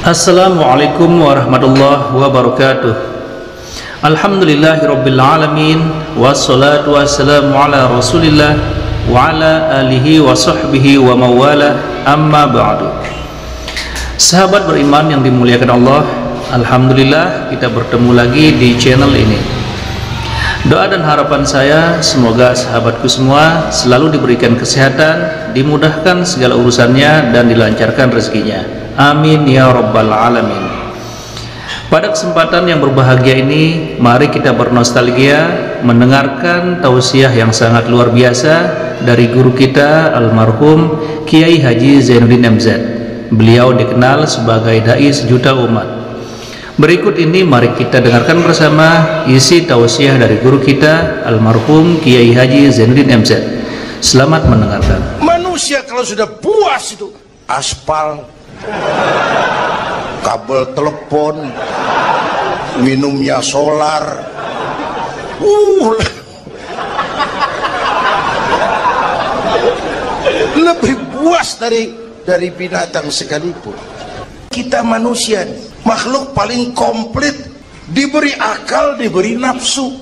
Assalamualaikum warahmatullahi wabarakatuh. Alhamdulillahirabbil alamin wassalatu wassalamu ala Rasulillah wa ala alihi wa sahbihi wa mawala, amma ba'du. Sahabat beriman yang dimuliakan Allah, alhamdulillah kita bertemu lagi di channel ini. Doa dan harapan saya semoga sahabatku semua selalu diberikan kesehatan, dimudahkan segala urusannya dan dilancarkan rezekinya. Amin ya rabbal alamin. Pada kesempatan yang berbahagia ini, mari kita bernostalgia mendengarkan tausiah yang sangat luar biasa dari guru kita almarhum Kiai Haji Zainuddin MZ. Beliau dikenal sebagai dai sejuta umat. Berikut ini mari kita dengarkan bersama isi tausiah dari guru kita almarhum Kiai Haji Zainuddin MZ. Selamat mendengarkan. Manusia kalau sudah puas itu aspal, kabel telepon, minumnya solar, lebih puas dari binatang sekalipun. Kita manusia, makhluk paling komplit, diberi akal, diberi nafsu.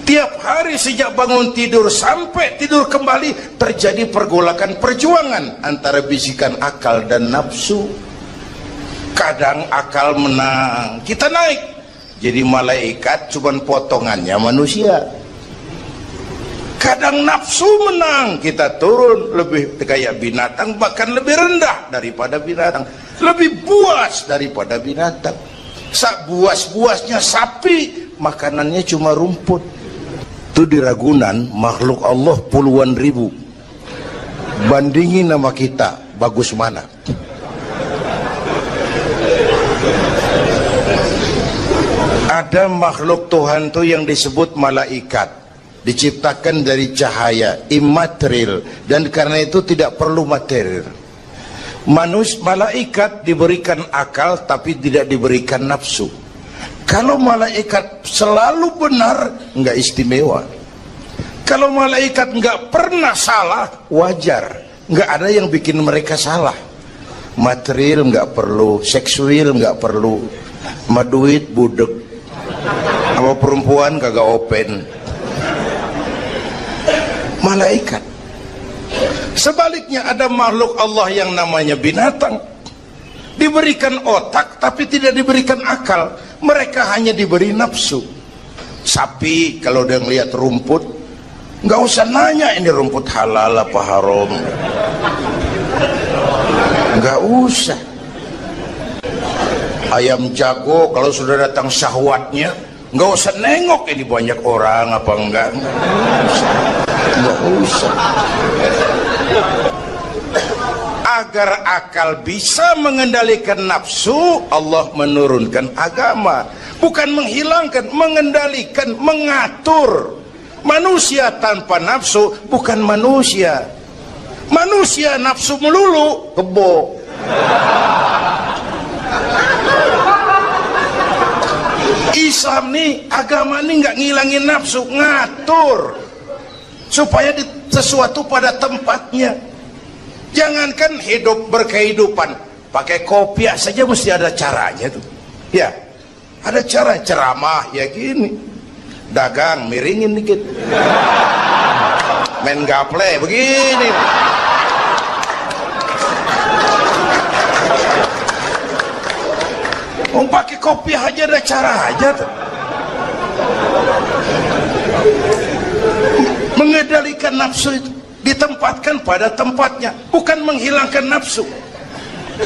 Tiap hari sejak bangun tidur sampai tidur kembali terjadi pergolakan perjuangan antara bisikan akal dan nafsu. Kadang akal menang, kita naik jadi malaikat, cuman potongannya manusia. Kadang nafsu menang, kita turun lebih kayak binatang, bahkan lebih rendah daripada binatang, lebih buas daripada binatang. Sak buas-buasnya sapi, makanannya cuma rumput. Itu di Ragunan makhluk Allah puluhan ribu, bandingin nama kita, bagus mana? Ada makhluk Tuhan tuh yang disebut malaikat, diciptakan dari cahaya, immaterial, dan karena itu tidak perlu material. Malaikat diberikan akal tapi tidak diberikan nafsu. Kalau malaikat selalu benar, nggak istimewa. Kalau malaikat nggak pernah salah, wajar. Nggak ada yang bikin mereka salah. Material nggak perlu, seksual nggak perlu, sama duit budek, sama perempuan kagak open. Malaikat. Sebaliknya ada makhluk Allah yang namanya binatang, diberikan otak tapi tidak diberikan akal. Mereka hanya diberi nafsu. Sapi kalau dia ngelihat rumput, nggak usah nanya ini rumput halal apa haram, nggak usah. Ayam jago kalau sudah datang syahwatnya, nggak usah nengok ini banyak orang apa enggak, nggak usah. Agar akal bisa mengendalikan nafsu, Allah menurunkan agama, bukan menghilangkan, mengendalikan, mengatur. Manusia tanpa nafsu bukan manusia. Manusia nafsu melulu, kebo. Islam nih, agama nih nggak ngilangin nafsu, ngatur supaya sesuatu pada tempatnya. Jangankan hidup berkehidupan, pakai kopiah saja mesti ada caranya tuh. Ya, ada cara ceramah ya gini, dagang miringin dikit, main gaple begini. Pakai kopiah aja ada cara aja tuh. Mengendalikan nafsu itu ditempatkan pada tempatnya, bukan menghilangkan nafsu.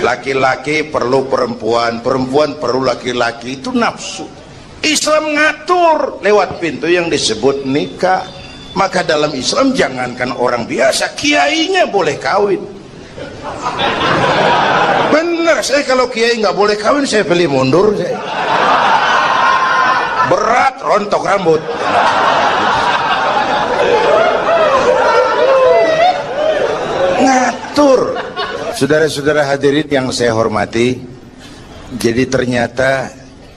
Laki-laki perlu perempuan, perempuan perlu laki-laki, itu nafsu. Islam ngatur lewat pintu yang disebut nikah. Maka dalam Islam jangankan orang biasa, kiainya boleh kawin. Bener, saya kalau kiai nggak boleh kawin saya pilih mundur saya. Berat rontok rambut. Ngatur. Saudara-saudara hadirin yang saya hormati, jadi ternyata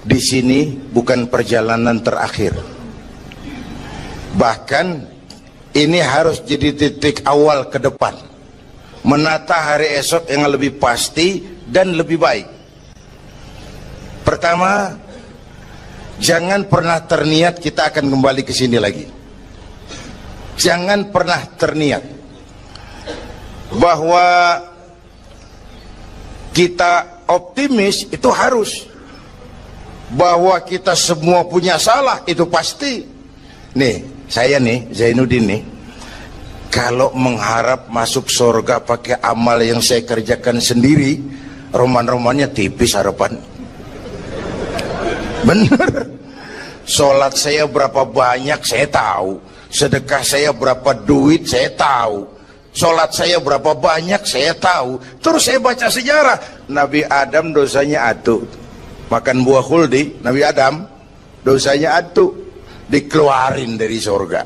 di sini bukan perjalanan terakhir. Bahkan ini harus jadi titik awal ke depan, menata hari esok yang lebih pasti dan lebih baik. Pertama, jangan pernah terniat kita akan kembali ke sini lagi. Jangan pernah terniat bahwa kita optimis, itu harus. Bahwa kita semua punya salah, itu pasti. Nih, saya nih, Zainuddin nih, kalau mengharap masuk surga pakai amal yang saya kerjakan sendiri, roman-romannya tipis harapan. Bener. Sholat saya berapa banyak saya tahu, sedekah saya berapa duit saya tahu, sholat saya berapa banyak saya tahu. Terus saya baca sejarah, Nabi Adam dosanya atu, makan buah khuldi. Nabi Adam dosanya atu, dikeluarin dari surga.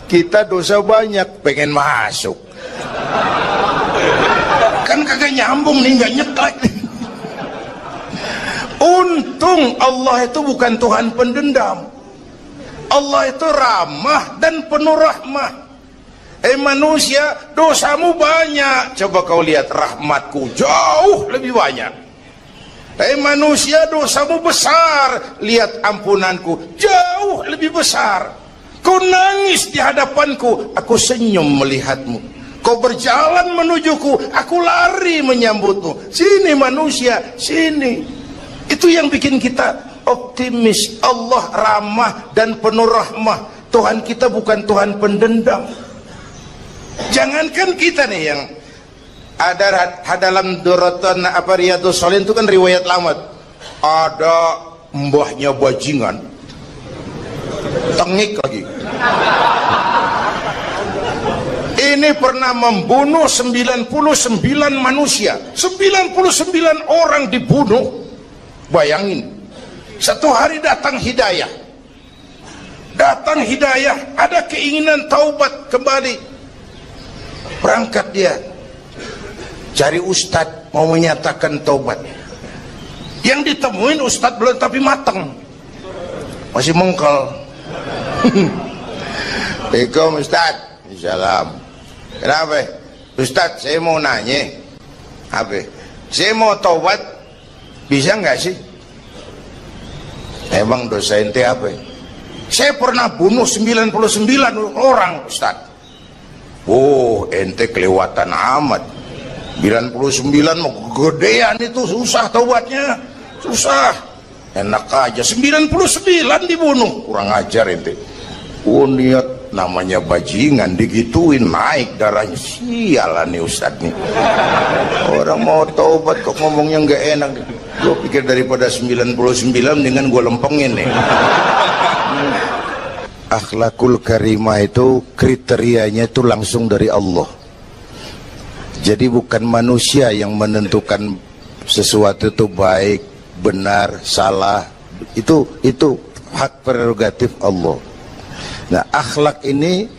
Kita dosa banyak, pengen masuk, kan kagak nyambung nih, nggak nyeklek. Untung Allah itu bukan Tuhan pendendam. Allah itu ramah dan penuh rahmah. Manusia, dosamu banyak, coba kau lihat rahmatku jauh lebih banyak. Manusia, dosamu besar, lihat ampunanku jauh lebih besar. Kau nangis di hadapanku, aku senyum melihatmu. Kau berjalan menujuku, aku lari menyambutmu. Sini manusia, sini. Itu yang bikin kita optimis. Allah ramah dan penuh rahmah. Tuhan kita bukan Tuhan pendendam. Jangankan kita nih yang ada dalam Duratan Riyadhus Shalihin itu kan riwayat lama. Ada mbahnya bajingan, tengik lagi. Ini pernah membunuh 99 manusia, 99 orang dibunuh. Bayangin, satu hari datang hidayah, ada keinginan taubat kembali. Berangkat dia cari ustadz mau menyatakan taubat. Yang ditemuin ustadz belum tapi matang, masih mengkel. Assalamualaikum ustadz. Salam. Kenapa ustadz? Saya mau nanya, apa? Saya mau taubat, bisa nggak sih? Emang dosa ente apa? Saya pernah bunuh 99 orang ustaz. Oh, ente kelewatan amat. 99 mau gedean itu, susah taubatnya, susah. Enak aja 99 dibunuh, kurang ajar ente. Oh, niat namanya bajingan digituin, naik darahnya. Sialan nih ustaz nih. Orang mau taubat kok ngomongnya nggak enak. Gue pikir daripada 99 dengan gue lempengin nih. Akhlakul karimah itu kriterianya itu langsung dari Allah. Jadi bukan manusia yang menentukan sesuatu itu baik, benar, salah. Itu hak prerogatif Allah. Nah, akhlak ini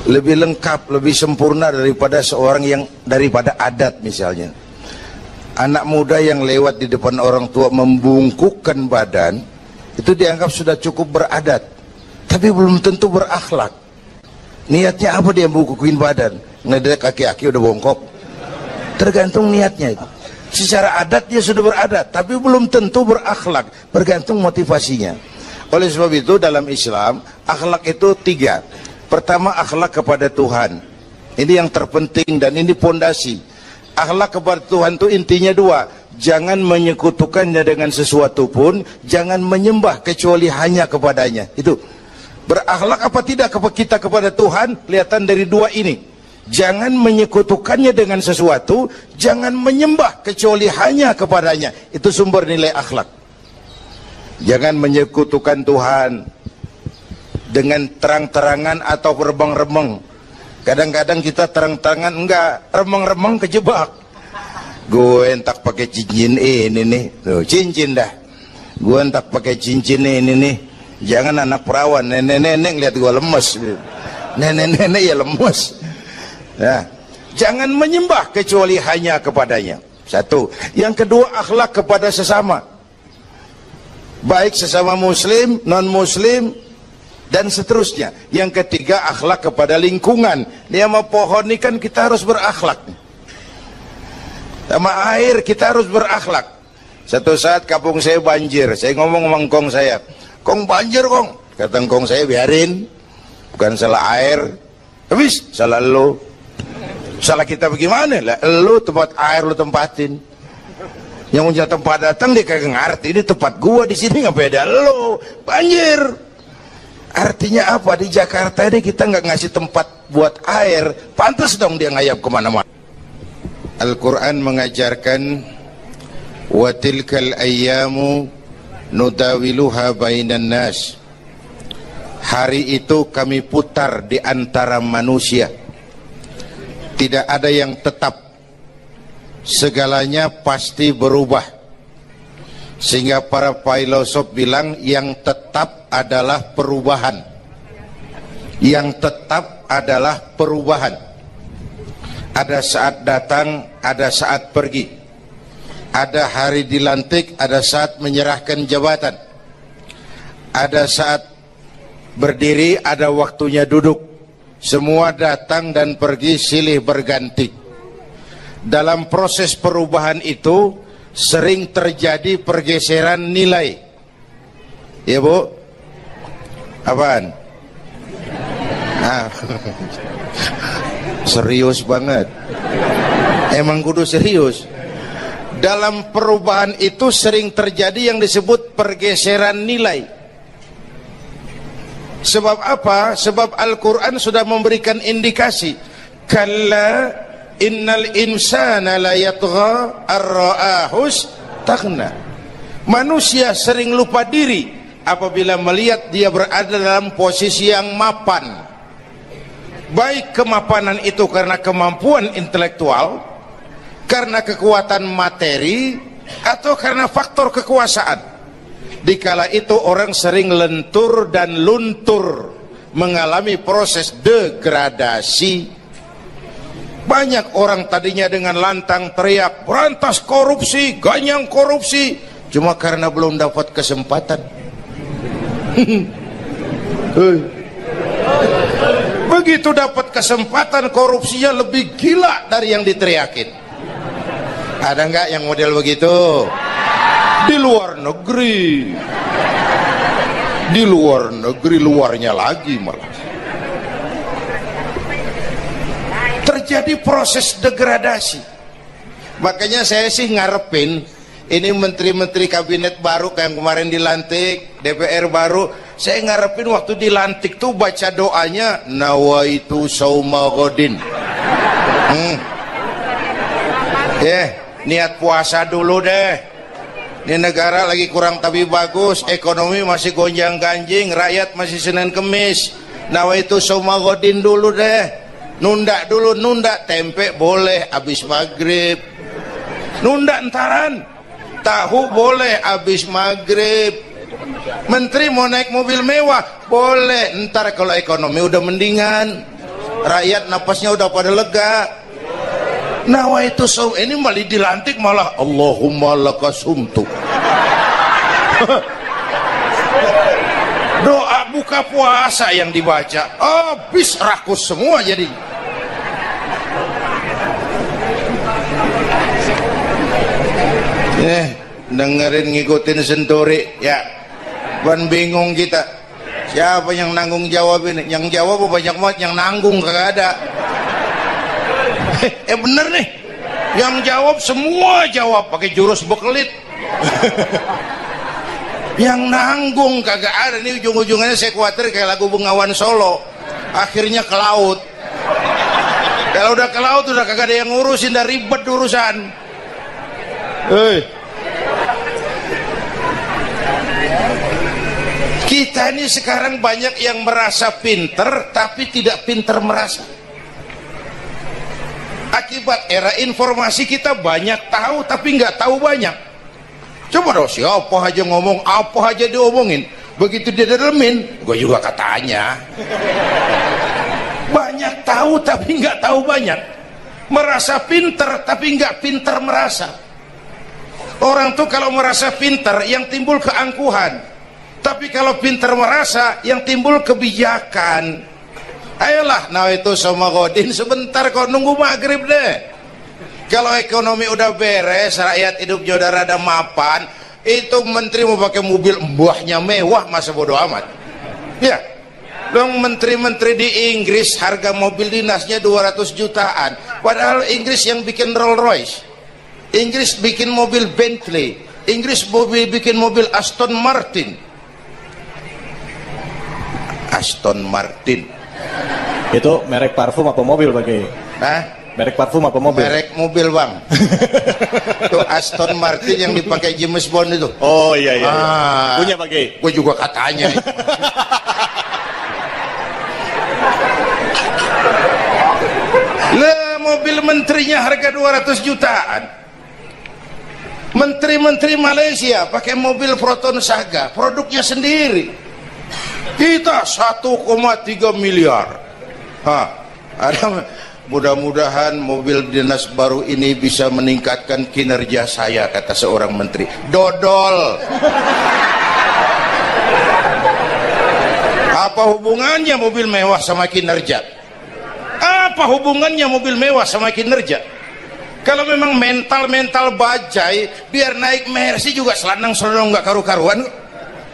lebih lengkap, lebih sempurna daripada daripada adat misalnya. Anak muda yang lewat di depan orang tua membungkukkan badan, itu dianggap sudah cukup beradat, tapi belum tentu berakhlak. Niatnya apa dia bungkukin badan? Ngedek kaki-kaki udah bongkok. Tergantung niatnya itu. Secara adat dia sudah beradat, tapi belum tentu berakhlak, bergantung motivasinya. Oleh sebab itu dalam Islam, akhlak itu 3. Pertama, akhlak kepada Tuhan. Ini yang terpenting dan ini pondasi. Akhlak kepada Tuhan itu intinya 2. Jangan menyekutukannya dengan sesuatu pun, jangan menyembah kecuali hanya kepadanya. Itu berakhlak apa tidak kita kepada Tuhan, kelihatan dari 2 ini. Jangan menyekutukannya dengan sesuatu, jangan menyembah kecuali hanya kepadanya. Itu sumber nilai akhlak. Jangan menyekutukan Tuhan dengan terang-terangan atau remeng-remeng. Kadang-kadang kita terang-terangan, enggak, remeng-remeng kejebak. Gue entak pakai cincin ini nih, tuh, cincin dah. Gue entak pakai cincin ini nih. Jangan anak perawan, nenek-nenek lihat gue lemes. Nenek-nenek ya lemes. Nah, jangan menyembah kecuali hanya kepadanya. 1. Yang kedua, akhlak kepada sesama. Baik sesama muslim, non-muslim, dan seterusnya. Yang ketiga, akhlak kepada lingkungan. Dia sama pohon ini kan kita harus berakhlak. Sama air kita harus berakhlak. Satu saat kampung saya banjir, saya ngomong sama engkong saya, "Kong banjir kong." Kata engkong saya, "Biarin, bukan salah air." Habis, salah lo. Salah kita bagaimana? Lah, lo tempat air lo tempatin. Yang punya tempat datang dia kagak ngerti, ini tempat gua di sini ngapain ada lo. Banjir. Artinya apa? Di Jakarta ini kita nggak ngasih tempat buat air, pantas dong dia ngayap kemana-mana. Al-Quran mengajarkan, wa tilkal ayyamu nudawiluha bainan nas. Hari itu kami putar di antara manusia. Tidak ada yang tetap. Segalanya pasti berubah. Sehingga para filosof bilang yang tetap adalah perubahan. Yang tetap adalah perubahan. Ada saat datang, ada saat pergi. Ada hari dilantik, ada saat menyerahkan jabatan. Ada saat berdiri, ada waktunya duduk. Semua datang dan pergi silih berganti. Dalam proses perubahan itu sering terjadi pergeseran nilai. Ya Bu? Apaan? Serius banget. Emang kudu serius. Dalam perubahan itu sering terjadi yang disebut pergeseran nilai. Sebab apa? Sebab Al-Quran sudah memberikan indikasi. Kalla innal insana la yatgha ar-ra'ahus taghna. Manusia sering lupa diri apabila melihat dia berada dalam posisi yang mapan. Baik kemapanan itu karena kemampuan intelektual, karena kekuatan materi, atau karena faktor kekuasaan. Dikala itu orang sering lentur dan luntur, mengalami proses degradasi. Banyak orang tadinya dengan lantang teriak berantas korupsi, ganyang korupsi, cuma karena belum dapat kesempatan. Begitu dapat kesempatan, korupsinya lebih gila dari yang diteriakin. Ada nggak yang model begitu? Di luar negeri. Di luar negeri, luarnya lagi malah. Terjadi proses degradasi. Makanya saya sih ngarepin ini menteri-menteri kabinet baru kayak yang kemarin dilantik, DPR baru, saya ngarepin waktu dilantik tuh baca doanya nawaitu sauma godin. Niat puasa dulu deh. Ini negara lagi kurang tapi bagus, ekonomi masih gonjang ganjing, rakyat masih Senin Kemis. Nawaitu sauma godin dulu deh. Nunda dulu, nunda tempe boleh abis maghrib. Nunda entaran. Tahu boleh abis maghrib. Menteri mau naik mobil mewah boleh, ntar kalau ekonomi udah mendingan, rakyat napasnya udah pada lega. Nawaitu saum, ini malah dilantik malah Allahumma lakasumtu. Doa buka puasa yang dibaca habis rakus semua jadi. Dengerin ngikutin senturi ya. Ban bingung kita. Siapa yang nanggung jawab ini? Yang jawab banyak banget, yang nanggung kagak ada. Bener nih. Yang jawab semua jawab pakai jurus bekelit. Yang nanggung kagak ada. Nih ujung-ujungnya saya khawatir kayak lagu Bengawan Solo, akhirnya ke laut. Kalau udah ke laut udah kagak ada yang ngurusin, udah ribet urusan. Kita ini sekarang banyak yang merasa pinter tapi tidak pinter merasa. Akibat era informasi kita banyak tahu tapi nggak tahu banyak. Coba dong, siapa aja ngomong apa aja diomongin, begitu dia dalemin gue juga katanya. Banyak tahu tapi nggak tahu banyak. Merasa pinter tapi nggak pinter merasa. Orang tuh kalau merasa pinter yang timbul keangkuhan, tapi kalau pinter merasa yang timbul kebijakan. Ayolah, nah itu sama godin sebentar kok, nunggu maghrib deh. Kalau ekonomi udah beres, rakyat hidupnya udah rada mapan, itu menteri mau pakai mobil buahnya mewah, masa bodoh amat. Ya, dong menteri-menteri di Inggris harga mobil dinasnya 200 jutaan, padahal Inggris yang bikin Rolls Royce, Inggris bikin mobil Bentley, Inggris bikin mobil Aston Martin. Aston Martin itu merek parfum apa mobil pakai? Hah? Merek parfum apa mobil? Merek mobil, bang. Itu Aston Martin yang dipakai James Bond itu. Oh iya iya, punya pakai? Gue juga katanya. Lah, mobil menterinya harga 200 jutaan. Menteri-menteri Malaysia pakai mobil Proton Saga, produknya sendiri. Kita 1,3 miliar. Mudah-mudahan mobil dinas baru ini bisa meningkatkan kinerja saya, kata seorang menteri. Dodol. Apa hubungannya mobil mewah sama kinerja? Apa hubungannya mobil mewah sama kinerja? Kalau memang mental bajai, biar naik Mercy juga selanang-selanang nggak karu-karuan.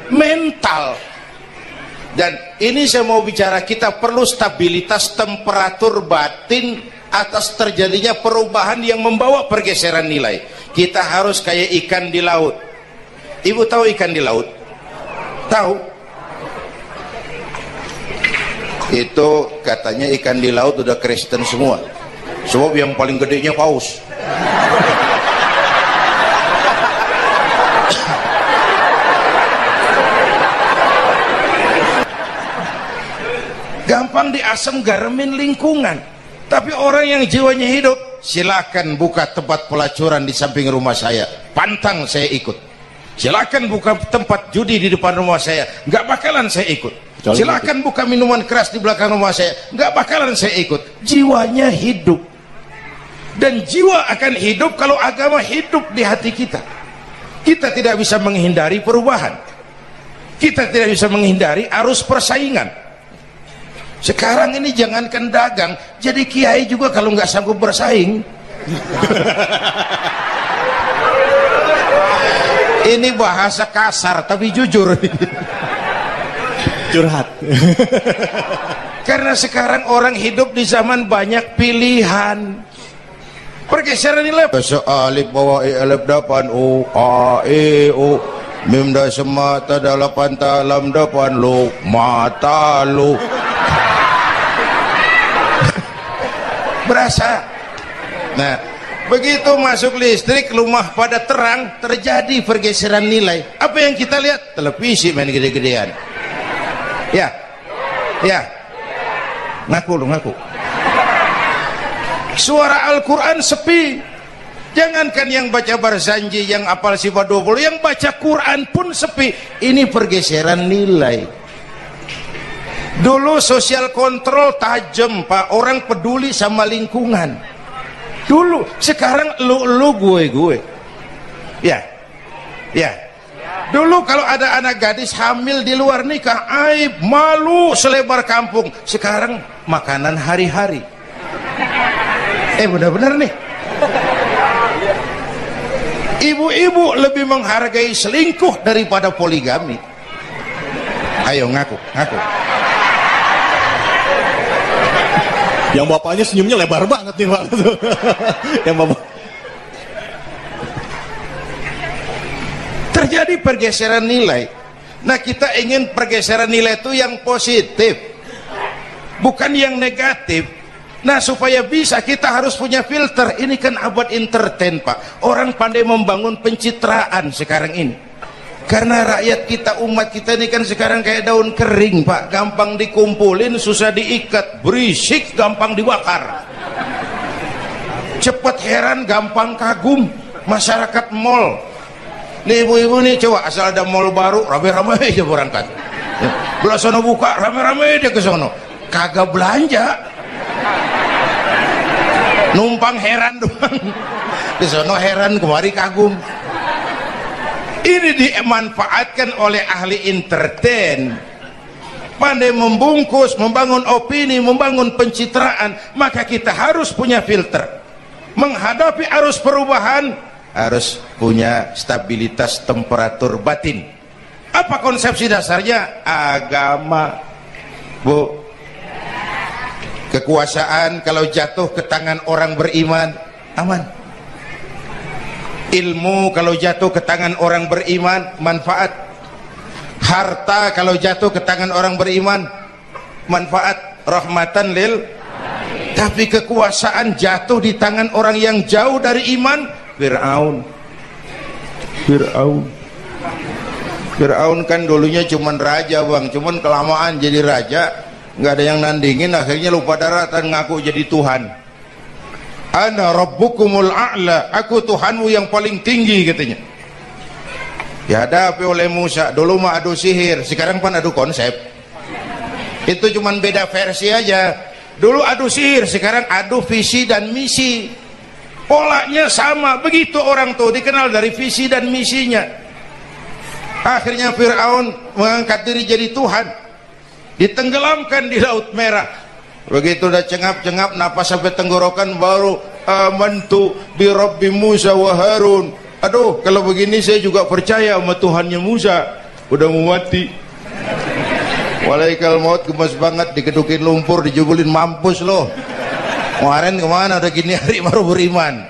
Mental. Dan ini saya mau bicara, kita perlu stabilitas temperatur batin atas terjadinya perubahan yang membawa pergeseran nilai. Kita harus kayak ikan di laut. Ibu tahu ikan di laut? Tahu? Itu katanya ikan di laut udah Kristen semua. Sebab yang paling gedenya paus. Gampang diasam garemin lingkungan. Tapi orang yang jiwanya hidup, silakan buka tempat pelacuran di samping rumah saya, pantang saya ikut. Silakan buka tempat judi di depan rumah saya, nggak bakalan saya ikut. Silakan buka minuman keras di belakang rumah saya, nggak bakalan saya ikut. Jiwanya hidup. Dan jiwa akan hidup kalau agama hidup di hati kita. Kita tidak bisa menghindari perubahan. Kita tidak bisa menghindari arus persaingan. Sekarang ini jangankan dagang, jadi kiai juga kalau nggak sanggup bersaing. Ini bahasa kasar tapi jujur. Curhat. Karena sekarang orang hidup di zaman banyak pilihan. Pergeseran nilai. Bahasa alif bawah alif depan o a e o mim da semata dalapan talam depan lo mata lo. Berasa. Nah, begitu masuk listrik, rumah pada terang, terjadi pergeseran nilai. Apa yang kita lihat? Televisi main gede-gedean. Ya, ngaku lu, ngaku. Suara Al-Quran sepi. Jangankan yang baca Barzanji, yang apal sifat 20, yang baca Quran pun sepi. Ini pergeseran nilai. Dulu sosial kontrol tajam, Pak. Orang peduli sama lingkungan. Dulu, sekarang lu gue. Ya. Dulu kalau ada anak gadis hamil di luar nikah, aib, malu selebar kampung. Sekarang makanan hari-hari. Benar-benar nih. Ibu-ibu lebih menghargai selingkuh daripada poligami. Ayo ngaku. Yang bapaknya senyumnya lebar banget nih, Pak. Yang bapak. Terjadi pergeseran nilai. Nah, kita ingin pergeseran nilai itu yang positif, bukan yang negatif. Nah, supaya bisa, kita harus punya filter. Ini kan abad entertain, Pak. Orang pandai membangun pencitraan sekarang ini. Karena rakyat kita, umat kita ini kan sekarang kayak daun kering, Pak. Gampang dikumpulin, susah diikat. Berisik, gampang dibakar. Cepat heran, gampang kagum. Masyarakat mall. Nih ibu-ibu nih, coba asal ada mall baru, rame-rame aja berangkat. Belah sono buka, rame-rame dia ke sono. Kagak belanja. Numpang heran doang. Ke sono heran, kemari kagum. Ini dimanfaatkan oleh ahli entertain, pandai membungkus, membangun opini, membangun pencitraan. Maka kita harus punya filter. menghadapi arus perubahan harus punya stabilitas temperatur batin. Apa konsepsi dasarnya? Agama, Bu. Kekuasaan kalau jatuh ke tangan orang beriman aman. Ilmu kalau jatuh ke tangan orang beriman manfaat. Harta kalau jatuh ke tangan orang beriman manfaat, rahmatan lil. Tapi kekuasaan jatuh di tangan orang yang jauh dari iman, Fir'aun kan dulunya cuman raja bang, cuman kelamaan jadi raja nggak ada yang nandingin, akhirnya lupa daratan ngaku jadi Tuhan. Ana rabbukumul a'la, aku Tuhanmu yang paling tinggi katanya. Dihadapi oleh Musa. Dulu mah adu sihir, sekarang kan adu konsep. Itu cuman beda versi aja. Dulu adu sihir, sekarang adu visi dan misi. Polanya sama, begitu orang tuh dikenal dari visi dan misinya. Akhirnya Fir'aun mengangkat diri jadi Tuhan, ditenggelamkan di Laut Merah. Begitu udah cengap-cengap napas sampai tenggorokan baru amantu bi Rabbi Musa wa Harun. Aduh, kalau begini saya juga percaya sama Tuhannya Musa. Udah mau mati. Walaikal maut, gemes banget, dikedukin lumpur, dijubulin, mampus loh. Kemarin kemana udah gini hari baru beriman.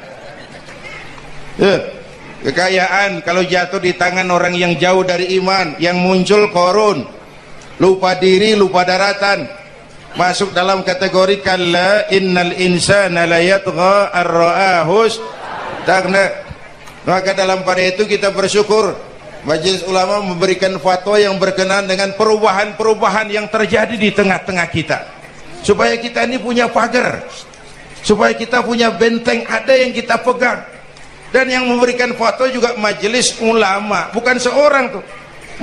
Kekayaan kalau jatuh di tangan orang yang jauh dari iman, yang muncul korun, lupa diri, lupa daratan, masuk dalam kategori kalla innal insana la yatgha ar-ra'ahus tagna. Maka dalam pada itu kita bersyukur Majelis Ulama memberikan fatwa yang berkenaan dengan perubahan-perubahan yang terjadi di tengah-tengah kita, supaya kita ini punya pagar, supaya kita punya benteng ada yang kita pegang. Dan yang memberikan fatwa juga Majelis Ulama, bukan seorang tuh,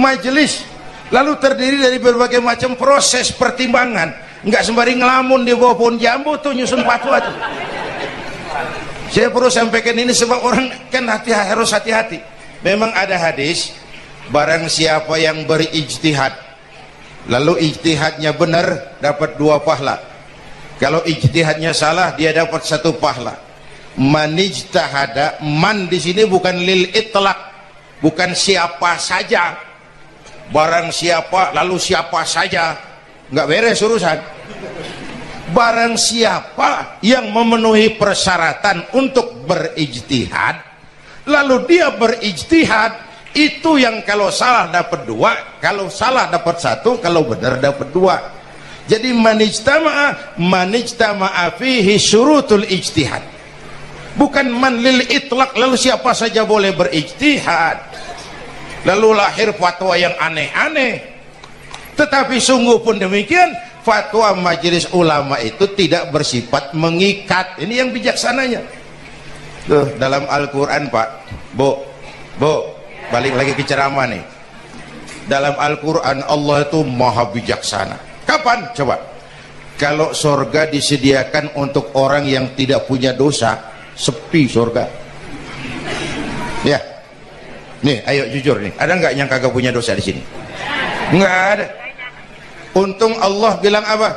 majelis, lalu terdiri dari berbagai macam proses pertimbangan. Nggak sembari ngelamun di bawah pohon jambu tuh nyusun fatwa tuh. Saya perlu sampaikan ini sebab orang kan harus hati-hati. Memang ada hadis, barang siapa yang berijtihad lalu ijtihadnya benar dapat 2 pahala. Kalau ijtihadnya salah dia dapat 1 pahala. Man ijtahada, man di sini bukan lil itlaq, bukan siapa saja. Barang siapa lalu siapa saja, nggak beres urusan. Barang siapa yang memenuhi persyaratan untuk berijtihad, lalu dia berijtihad, itu yang kalau salah dapat 2, kalau salah dapat 1, kalau benar dapat 2. Jadi manijtama'a fihi syurutul ijtihad, bukan man lil itlaq, lalu siapa saja boleh berijtihad, lalu lahir fatwa yang aneh-aneh. Tetapi sungguh pun demikian, fatwa Majelis Ulama itu tidak bersifat mengikat. Ini yang bijaksananya. Tuh, dalam Al-Quran Pak, Bu, balik lagi ke ceramah nih. Dalam Al-Quran Allah itu maha bijaksana. Kapan? Coba. Kalau surga disediakan untuk orang yang tidak punya dosa, sepi surga. Ya, nih, ayo jujur nih, ada nggak yang kagak punya dosa di sini? Nggak ada. Untung Allah bilang apa?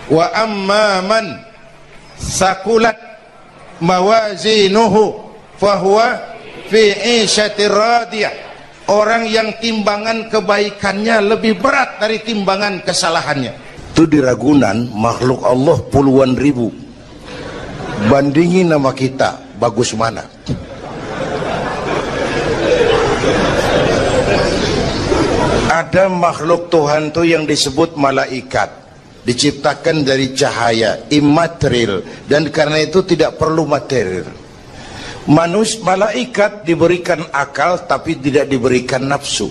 Wa amma man sakulat mawazinuhu fahuwa fi 'ishatir radiyah. Orang yang timbangan kebaikannya lebih berat dari timbangan kesalahannya. Itu di Ragunan makhluk Allah puluhan ribu. Bandingin nama kita, bagus mana? Ada makhluk Tuhan tuh yang disebut malaikat, diciptakan dari cahaya, immaterial, dan karena itu tidak perlu material. Malaikat diberikan akal tapi tidak diberikan nafsu.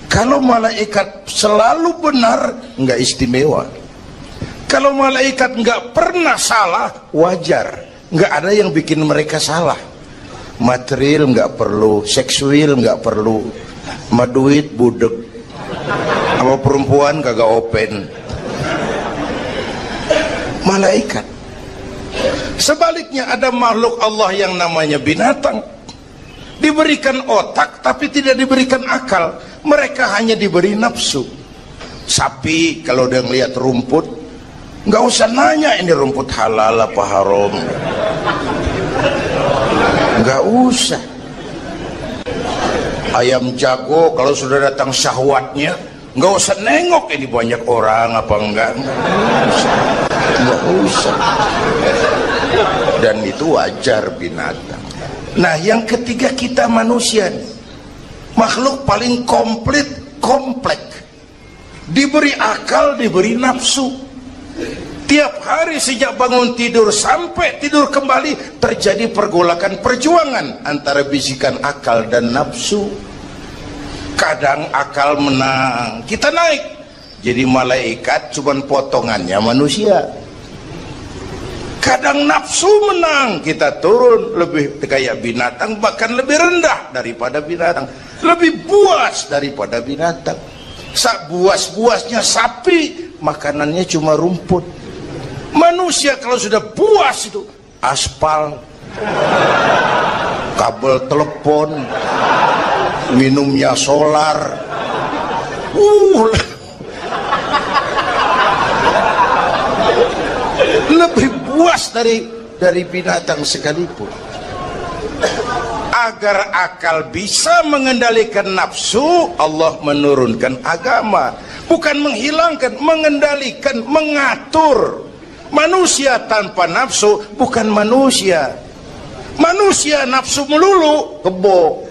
Kalau malaikat selalu benar, nggak istimewa. Kalau malaikat nggak pernah salah, wajar. Nggak ada yang bikin mereka salah. Material nggak perlu, seksual nggak perlu, maduit budek, sama perempuan kagak open. Malaikat. Sebaliknya ada makhluk Allah yang namanya binatang, diberikan otak tapi tidak diberikan akal. Mereka hanya diberi nafsu. Sapi kalau udah ngelihat rumput Nggak usah nanya ini rumput halal apa haram, nggak usah. Ayam jago kalau sudah datang syahwatnya, nggak usah nengok ini banyak orang apa enggak, nggak usah. Dan itu wajar binatang. Nah, yang ketiga, kita manusia, makhluk paling komplek, diberi akal, diberi nafsu. Tiap hari sejak bangun tidur sampai tidur kembali terjadi pergolakan, perjuangan antara bisikan akal dan nafsu. Kadang akal menang, kita naik jadi malaikat, cuman potongannya manusia. Kadang nafsu menang, kita turun lebih kayak binatang, bahkan lebih rendah daripada binatang, lebih buas daripada binatang. Buas-buasnya sapi, makanannya cuma rumput. Manusia kalau sudah buas itu aspal, kabel telepon, minumnya solar, lebih buas dari binatang sekalipun. Agar akal bisa mengendalikan nafsu, Allah menurunkan agama, bukan menghilangkan, mengendalikan, mengatur. Manusia tanpa nafsu bukan manusia. Manusia nafsu melulu, kebo.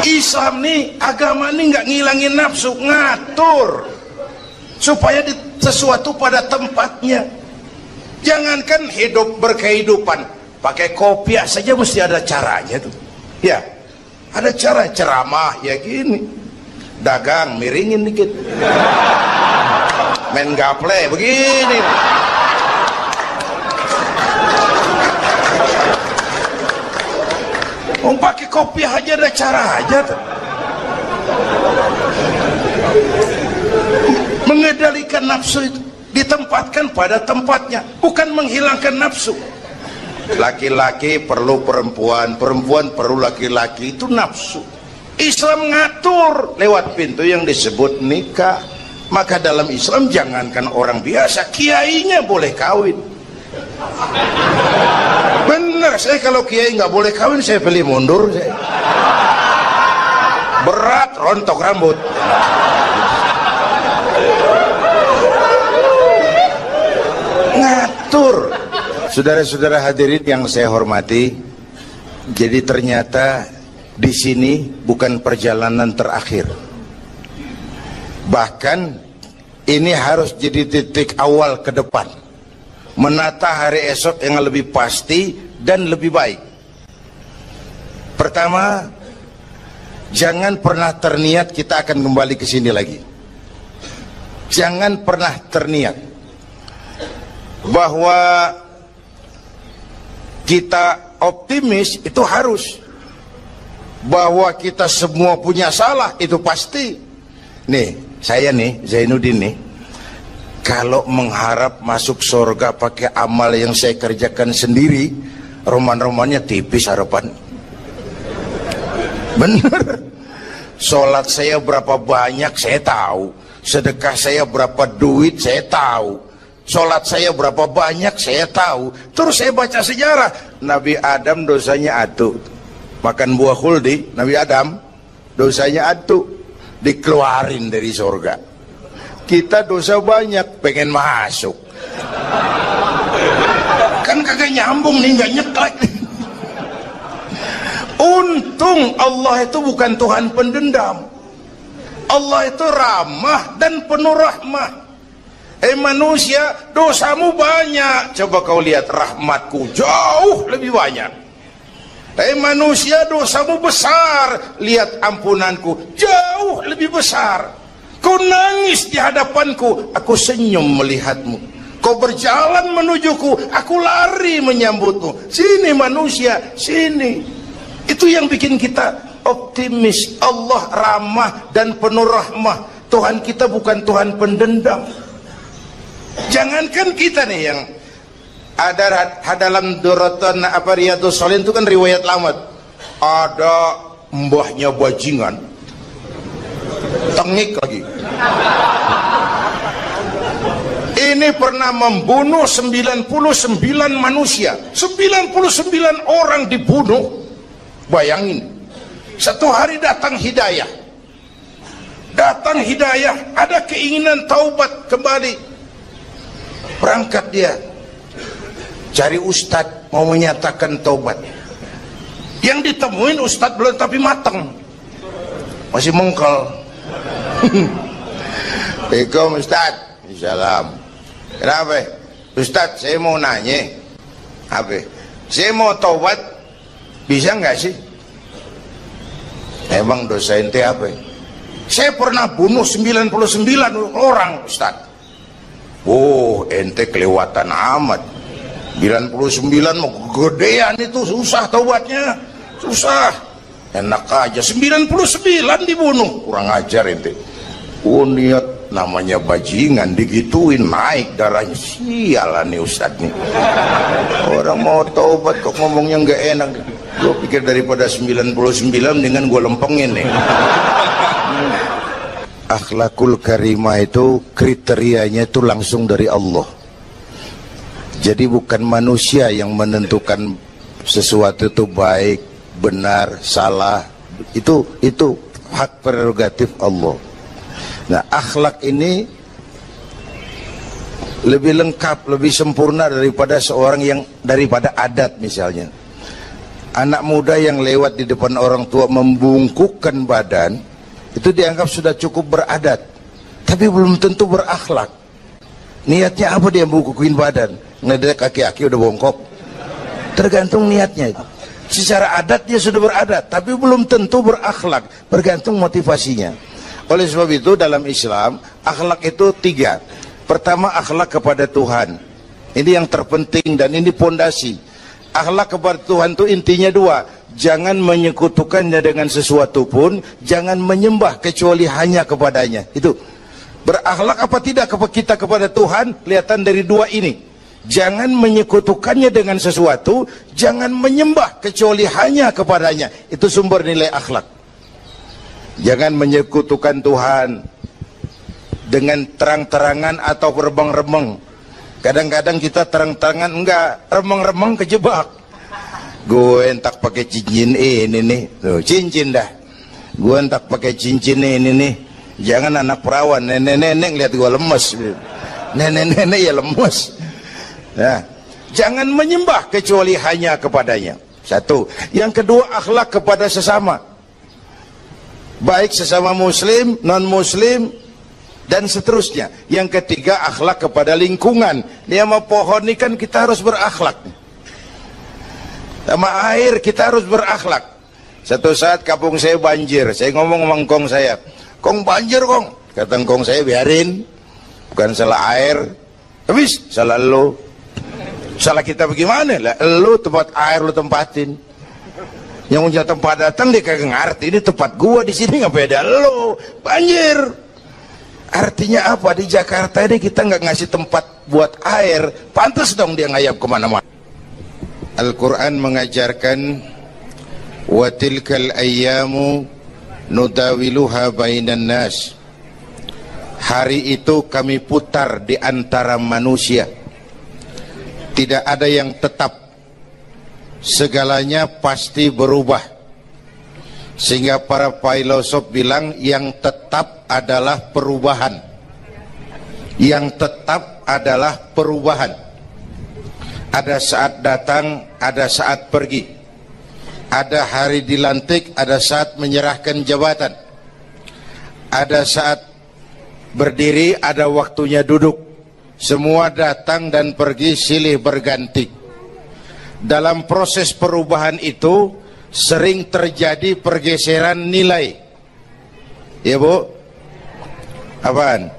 Islam nih, agama nih nggak ngilangin nafsu, ngatur supaya sesuatu pada tempatnya. Jangankan hidup berkehidupan, pakai kopiah saja mesti ada caranya tuh. Ya, ada cara. Ceramah ya gini, dagang miringin dikit, main gaple begini. Pakai kopiah aja ada cara aja tuh. Mengendalikan nafsu itu, ditempatkan pada tempatnya, bukan menghilangkan nafsu. Laki-laki perlu perempuan, perempuan perlu laki-laki, itu nafsu. Islam ngatur lewat pintu yang disebut nikah. Maka dalam Islam jangankan orang biasa, kiainya boleh kawin. Bener, saya kalau kiai nggak boleh kawin, saya pilih mundur. Berat, rontok rambut. Ngatur. Saudara-saudara hadirin yang saya hormati, jadi ternyata di sini bukan perjalanan terakhir. Bahkan ini harus jadi titik awal ke depan, menata hari esok yang lebih pasti dan lebih baik. Pertama, jangan pernah terniat kita akan kembali ke sini lagi. Jangan pernah terniat bahwa kita optimis, itu harus. Bahwa kita semua punya salah, itu pasti. Nih, saya nih, Zainuddin nih, kalau mengharap masuk surga pakai amal yang saya kerjakan sendiri, roman-romannya tipis harapan. Bener. Sholat saya berapa banyak saya tahu, sedekah saya berapa duit saya tahu, sholat saya berapa banyak saya tahu. Terus saya baca sejarah, Nabi Adam dosanya atu, makan buah khuldi. Nabi Adam dosanya atu, dikeluarin dari surga. Kita dosa banyak, pengen masuk, kan kagak nyambung nih, nggak nyeklek. Untung Allah itu bukan Tuhan pendendam. Allah itu ramah dan penuh rahmah. Manusia, dosamu banyak, coba kau lihat rahmatku jauh lebih banyak. Manusia, dosamu besar, lihat ampunanku jauh lebih besar. Kau nangis di hadapanku, aku senyum melihatmu. Kau berjalan menujuku, aku lari menyambutmu. Sini manusia, sini. Itu yang bikin kita optimis. Allah ramah dan penuh rahmah. Tuhan kita bukan Tuhan pendendam. Jangankan kita nih yang ada dalam Duratan Riyadhus Shalihin itu kan riwayat lama. Ada mbahnya bajingan, tengik lagi. Ini pernah membunuh 99 manusia, 99 orang dibunuh. Bayangin, satu hari datang hidayah, ada keinginan taubat kembali, berangkat dia cari ustadz mau menyatakan taubat. Yang ditemuin ustadz belum tapi matang, masih mengkel. Assalamualaikum ustadz. Salam. Kenapa ustadz, saya mau nanya apa, saya mau taubat, bisa nggak sih? Emang dosa ente apa? Saya pernah bunuh 99 orang ustadz. Oh, ente kelewatan amat. 99 mau gedean itu, susah taubatnya, susah. Enak aja 99 dibunuh, kurang ajar ente. Oh, niat namanya bajingan digituin, naik darahnya. Sialan nih ustadz nih, orang mau taubat kok ngomongnya nggak enak. Gue pikir daripada 99 dengan gue lempengin nih. Akhlakul karimah itu kriterianya itu langsung dari Allah. Jadi bukan manusia yang menentukan sesuatu itu baik, benar, salah. Itu hak prerogatif Allah. Nah, akhlak ini lebih lengkap, lebih sempurna daripada daripada adat misalnya. Anak muda yang lewat di depan orang tua membungkukkan badan, itu dianggap sudah cukup beradat, tapi belum tentu berakhlak. Niatnya apa dia bungkukin badan? Ngedek kaki-kaki udah bongkok. Tergantung niatnya itu. Secara adat dia sudah beradat, tapi belum tentu berakhlak, bergantung motivasinya. Oleh sebab itu dalam Islam akhlak itu 3. Pertama, akhlak kepada Tuhan. Ini yang terpenting dan ini pondasi. Akhlak kepada Tuhan itu intinya 2. Jangan menyekutukannya dengan sesuatu pun, jangan menyembah kecuali hanya kepadanya. Itu berakhlak apa tidak kita kepada Tuhan, kelihatan dari 2 ini. Jangan menyekutukannya dengan sesuatu, jangan menyembah kecuali hanya kepadanya. Itu sumber nilai akhlak. Jangan menyekutukan Tuhan dengan terang-terangan atau remeng-remeng. Kadang-kadang kita terang-terangan, enggak, remeng-remeng kejebak. Gue entak pakai cincin ini nih, tuh, cincin dah. Gue entak pakai cincin ini nih. Jangan anak perawan, nenek-nenek lihat gue lemes. Nenek-nenek ya lemes. Nah, jangan menyembah kecuali hanya kepadanya. 1. Yang kedua, akhlak kepada sesama. Baik sesama muslim, non muslim, dan seterusnya. Yang ketiga, akhlak kepada lingkungan. Ini sama pohon ini kan kita harus berakhlak. Sama air kita harus berakhlak. Satu saat kampung saya banjir, saya ngomong sama engkong saya, "Kong banjir kong." Kata engkong saya, "Biarin, bukan salah air." Habis, salah lo. Salah kita bagaimana? Lah, lo tempat air lo tempatin. Yang punya tempat datang dia kagak ngerti, ini tempat gua di sini nggak beda lo, banjir. Artinya apa? Di Jakarta ini kita nggak ngasih tempat buat air, pantas dong dia ngayap kemana-mana. Al-Quran mengajarkan wa tilkal ayyamu nudawiluha bainan nas. Hari itu kami putar di antara manusia. Tidak ada yang tetap, segalanya pasti berubah. Sehingga para filosof bilang yang tetap adalah perubahan. Yang tetap adalah perubahan. Ada saat datang, ada saat pergi. Ada hari dilantik, ada saat menyerahkan jabatan. Ada saat berdiri, ada waktunya duduk. Semua datang dan pergi silih berganti. Dalam proses perubahan itu sering terjadi pergeseran nilai. Ya Bu? Apaan?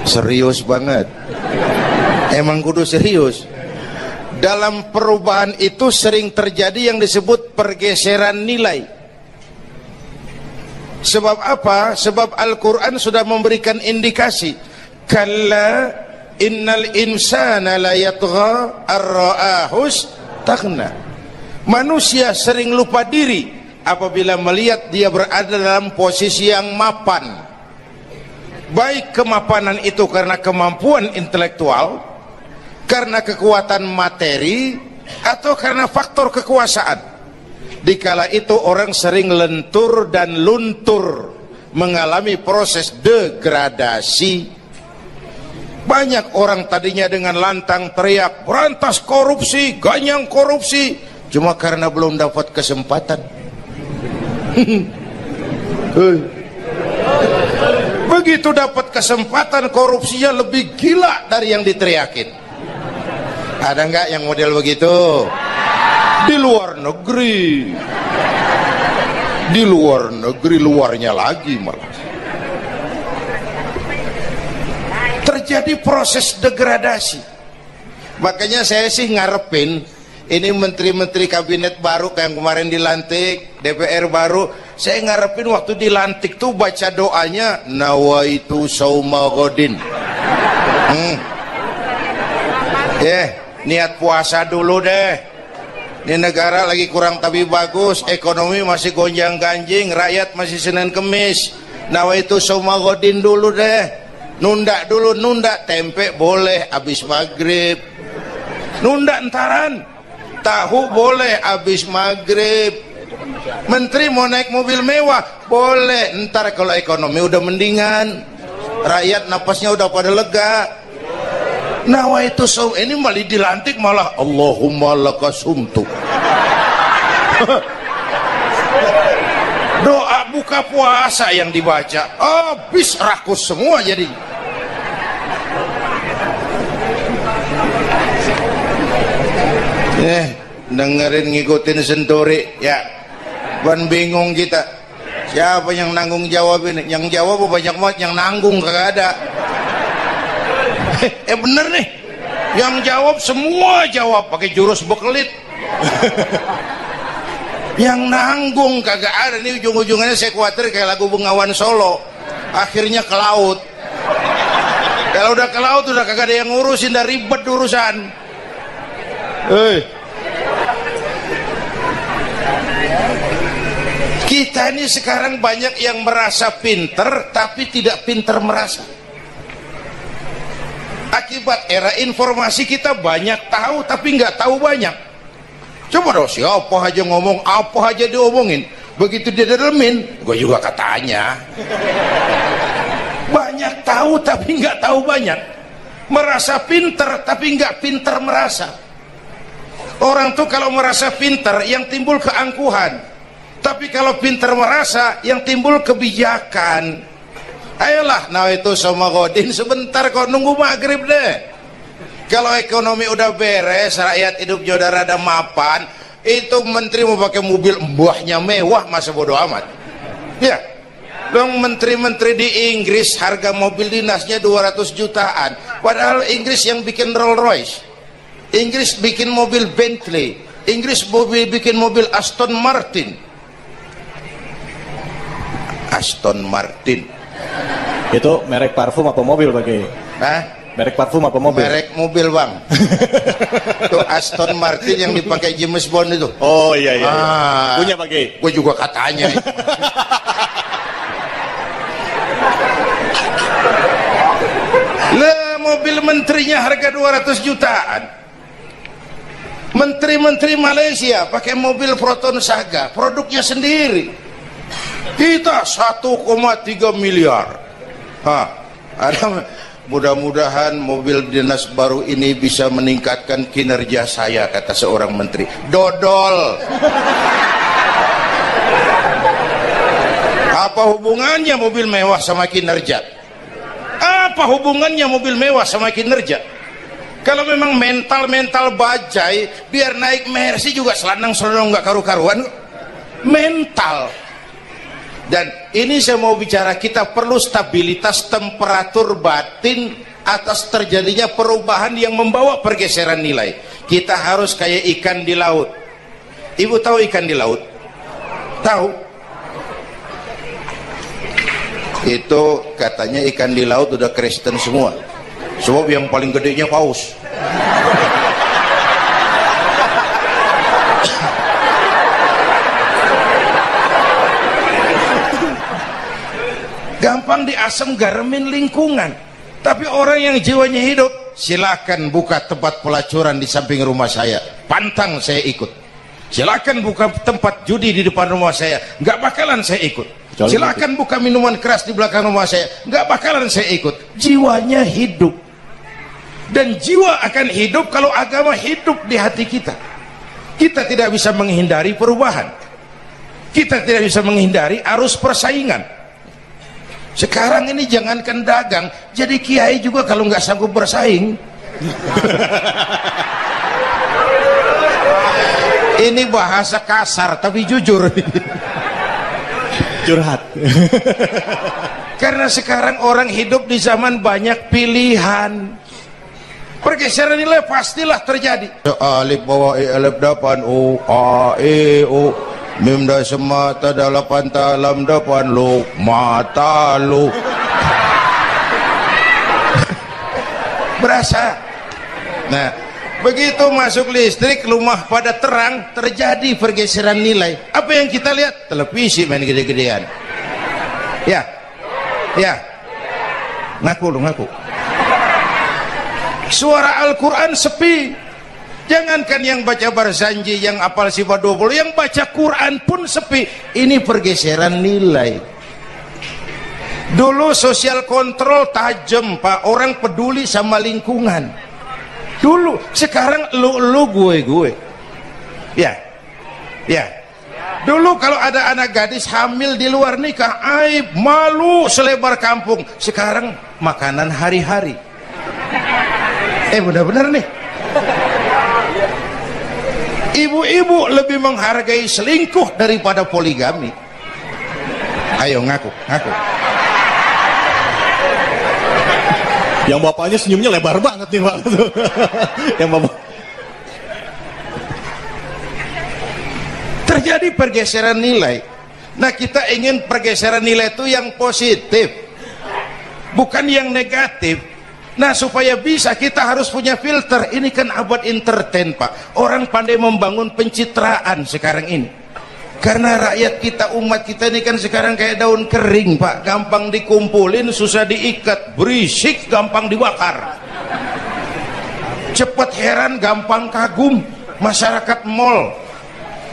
Serius banget. Emang kudu serius. Dalam perubahan itu sering terjadi yang disebut pergeseran nilai. Sebab apa? Sebab Al-Quran sudah memberikan indikasi. Kalla innal insana la yatgha ar-ra'ahus taghna. Manusia sering lupa diri apabila melihat dia berada dalam posisi yang mapan, baik kemapanan itu karena kemampuan intelektual, karena kekuatan materi, atau karena faktor kekuasaan. Dikala itu orang sering lentur dan luntur, mengalami proses degradasi. Banyak orang tadinya dengan lantang teriak berantas korupsi, ganyang korupsi, cuma karena belum dapat kesempatan. Begitu dapat kesempatan, korupsinya lebih gila dari yang diteriakin. Ada nggak yang model begitu? Di luar negeri, di luar negeri, luarnya lagi malah terjadi proses degradasi. Makanya saya sih ngarepin ini menteri-menteri kabinet baru kayak yang kemarin dilantik, DPR baru, saya ngarepin waktu dilantik tuh baca doanya nawaitu sauma godin. Niat puasa dulu deh. Ini negara lagi kurang tapi bagus, ekonomi masih gonjang ganjing, rakyat masih Senin Kemis. Nawaitu sauma godin dulu deh. Nunda dulu, nunda tempe boleh habis maghrib, nunda entaran tahu boleh habis maghrib. Menteri mau naik mobil mewah boleh, ntar kalau ekonomi udah mendingan, rakyat napasnya udah pada lega. Nawaitu saum, ini malah dilantik malah Allahumma lakasumtu. Doa buka puasa yang dibaca habis rakus semua jadi. Dengerin ngikutin senturi ya, ban bingung kita siapa yang nanggung jawab ini. Yang jawab banyak banget, yang nanggung kagak ada. Bener nih, yang jawab semua jawab pakai jurus bekelit. Yang nanggung kagak ada. Nih ujung-ujungnya saya khawatir kayak lagu Bengawan Solo, akhirnya ke laut. Kalau udah ke laut udah kagak ada yang ngurusin, udah ribet urusan. Kita ini sekarang banyak yang merasa pinter tapi tidak pinter merasa. Akibat era informasi kita banyak tahu tapi nggak tahu banyak. Coba dong, siapa aja ngomong apa aja diomongin, begitu dia dalemin, gue juga katanya. Banyak tahu tapi nggak tahu banyak. Merasa pinter tapi nggak pinter merasa. Orang tuh kalau merasa pinter yang timbul keangkuhan. Tapi kalau pinter merasa yang timbul kebijakan. Ayolah, nah itu sama godin sebentar kok, nunggu maghrib deh. Kalau ekonomi udah beres, rakyat hidup jodoh rada mapan, itu menteri mau pakai mobil mbahnya mewah, masa bodo amat. Ya, dong menteri-menteri di Inggris harga mobil dinasnya 200 jutaan. Padahal Inggris yang bikin Rolls Royce, Inggris bikin mobil Bentley, Inggris bikin mobil Aston Martin. Aston Martin itu merek parfum apa mobil pakai? Hah? Merek parfum apa mobil? Merek mobil bang. Itu Aston Martin yang dipakai James Bond itu. Oh iya iya, punya pakai? Gue juga katanya. Lah mobil menterinya harga 200 jutaan. Menteri-menteri Malaysia pakai mobil Proton Saga, produknya sendiri. Kita 1,3 miliar. Ada, mudah-mudahan mobil dinas baru ini bisa meningkatkan kinerja saya, kata seorang menteri. Dodol. Apa hubungannya mobil mewah sama kinerja? Apa hubungannya mobil mewah sama kinerja? Kalau memang mental bajai, biar naik Mercy juga selandang-selandang nggak karu-karuan. Mental. Dan ini saya mau bicara, kita perlu stabilitas temperatur batin atas terjadinya perubahan yang membawa pergeseran nilai. Kita harus kayak ikan di laut. Ibu tahu ikan di laut? Tahu? Itu katanya ikan di laut udah Kristen semua. Sebab yang paling gedenya paus. asam garemin lingkungan. Tapi orang yang jiwanya hidup, silakan buka tempat pelacuran di samping rumah saya, pantang saya ikut. Silakan buka tempat judi di depan rumah saya, nggak bakalan saya ikut. Silakan buka minuman keras di belakang rumah saya, nggak bakalan saya ikut. Jiwanya hidup, dan jiwa akan hidup kalau agama hidup di hati kita. Kita tidak bisa menghindari perubahan, kita tidak bisa menghindari arus persaingan. Sekarang ini jangankan dagang, jadi kiai juga kalau nggak sanggup bersaing. Ini bahasa kasar tapi jujur. Curhat. Karena sekarang orang hidup di zaman banyak pilihan. Pergeseran nilai pastilah terjadi. Alif bawah alif depan u a e u mim da semata dalapan talam depan lu mata lu. Berasa. Nah, begitu masuk listrik, rumah pada terang, terjadi pergeseran nilai. Apa yang kita lihat? Televisi main gede-gedean. Ya, ya, ngaku lu ngaku. Suara Al-Quran sepi. Jangankan yang baca Barzanji, yang apal sifat 20, yang baca Quran pun sepi. Ini pergeseran nilai. Dulu sosial kontrol tajam, Pak. Orang peduli sama lingkungan. Dulu, sekarang lu gue. Ya, ya. Dulu kalau ada anak gadis hamil di luar nikah, aib, malu selebar kampung. Sekarang makanan hari-hari. Benar-benar nih. Ibu-ibu lebih menghargai selingkuh daripada poligami. Ayo ngaku. Yang bapaknya senyumnya lebar banget nih Pak. Yang bapak. Terjadi pergeseran nilai. Nah, kita ingin pergeseran nilai itu yang positif, bukan yang negatif. Nah, supaya bisa kita harus punya filter. Ini kan abad entertain, Pak. Orang pandai membangun pencitraan sekarang ini. Karena rakyat kita, umat kita ini kan sekarang kayak daun kering, Pak. Gampang dikumpulin, susah diikat. Berisik, gampang dibakar. Cepat heran, gampang kagum. Masyarakat mall.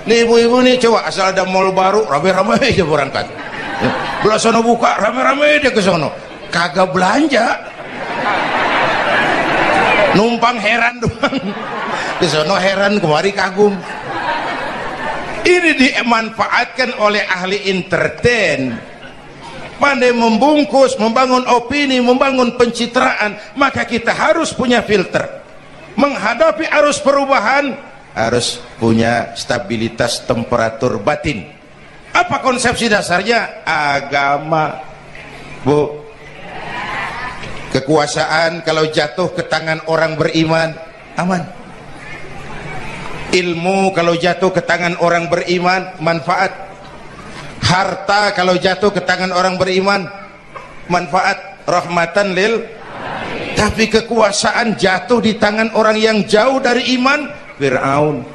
Nih ibu-ibu nih, coba asal ada mall baru, rame-rame aja berangkat. Belah sono buka, rame-rame dia ke sono. Kagak belanja. Numpang heran doang. Di sono heran, kemari kagum. Ini dimanfaatkan oleh ahli entertain. Pandai membungkus, membangun opini, membangun pencitraan. Maka kita harus punya filter. Menghadapi arus perubahan, harus punya stabilitas temperatur batin. Apa konsepsi dasarnya? Agama, Bu. Kekuasaan kalau jatuh ke tangan orang beriman, aman. Ilmu kalau jatuh ke tangan orang beriman, manfaat. Harta kalau jatuh ke tangan orang beriman, manfaat. Rahmatan lil. Tapi kekuasaan jatuh di tangan orang yang jauh dari iman, Fir'aun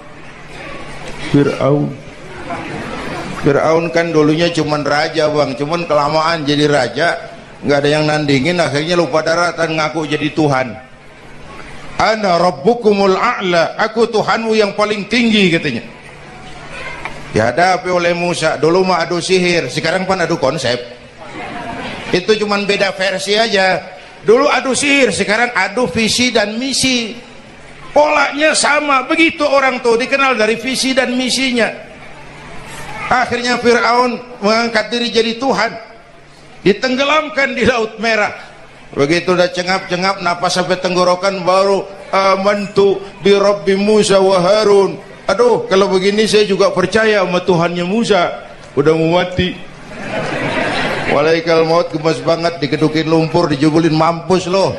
kan dulunya cuman raja, Bang. Cuman kelamaan jadi raja, nggak ada yang nandingin, akhirnya lupa daratan, ngaku jadi Tuhan. Ana rabbukumul a'la, aku Tuhanmu yang paling tinggi katanya. Dihadapi oleh Musa. Dulu mah adu sihir, sekarang pan adu konsep. Itu cuman beda versi aja. Dulu adu sihir, sekarang adu visi dan misi. Polanya sama. Begitu orang tuh dikenal dari visi dan misinya. Akhirnya Fir'aun mengangkat diri jadi Tuhan, ditenggelamkan di Laut Merah. Begitu udah cengap-cengap napas sampai tenggorokan, baru amantu bi Rabbi Musa wa Harun. Aduh, kalau begini saya juga percaya sama Tuhannya Musa. Udah mau mati. Walaikal maut, gemas banget, dikedukin lumpur, dijubulin, mampus loh.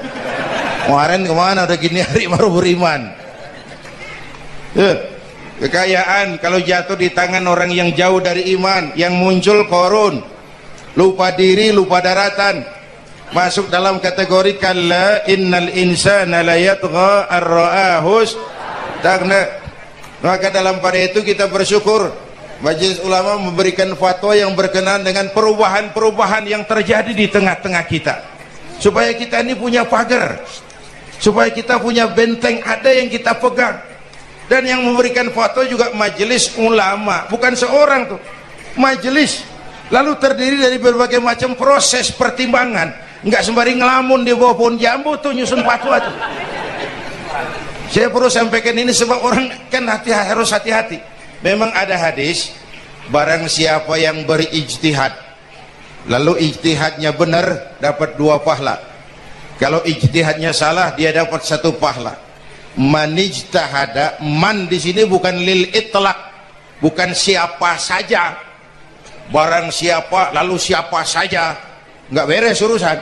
Kemarin kemana, udah gini hari baru beriman. Kekayaan kalau jatuh di tangan orang yang jauh dari iman, yang muncul korun, lupa diri, lupa daratan, masuk dalam kategori kalla innal insana la yatgha ar-ra'ahus tagna. Maka dalam pada itu kita bersyukur Majelis Ulama memberikan fatwa yang berkenaan dengan perubahan-perubahan yang terjadi di tengah-tengah kita, supaya kita ini punya pagar, supaya kita punya benteng ada yang kita pegang. Dan yang memberikan fatwa juga Majelis Ulama, bukan seorang tuh, majelis. Lalu terdiri dari berbagai macam proses pertimbangan, nggak sembari ngelamun di bawah pohon jambu tuh nyusun fatwa tuh. Saya perlu sampaikan ini sebab orang kan harus hati-hati. Memang ada hadis, barang siapa yang berijtihad lalu ijtihadnya benar dapat 2 pahala, kalau ijtihadnya salah dia dapat 1 pahala. Manijtahada, man di sini bukan lil itlaq, bukan siapa saja, barang siapa lalu siapa saja, nggak beres urusan.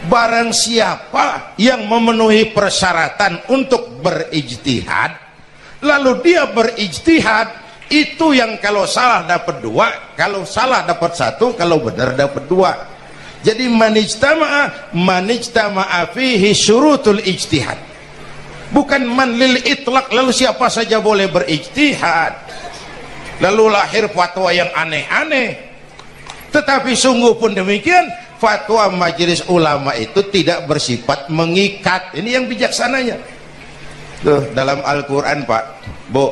Barang siapa yang memenuhi persyaratan untuk berijtihad lalu dia berijtihad, itu yang kalau salah dapat 2, kalau salah dapat 1, kalau benar dapat 2. Jadi manijtama'a fihi syurutul ijtihad, bukan man lil itlaq lalu siapa saja boleh berijtihad lalu lahir fatwa yang aneh-aneh. Tetapi sungguh pun demikian, fatwa Majelis Ulama itu tidak bersifat mengikat. Ini yang bijaksananya tuh dalam Al-Quran, Pak. Bu,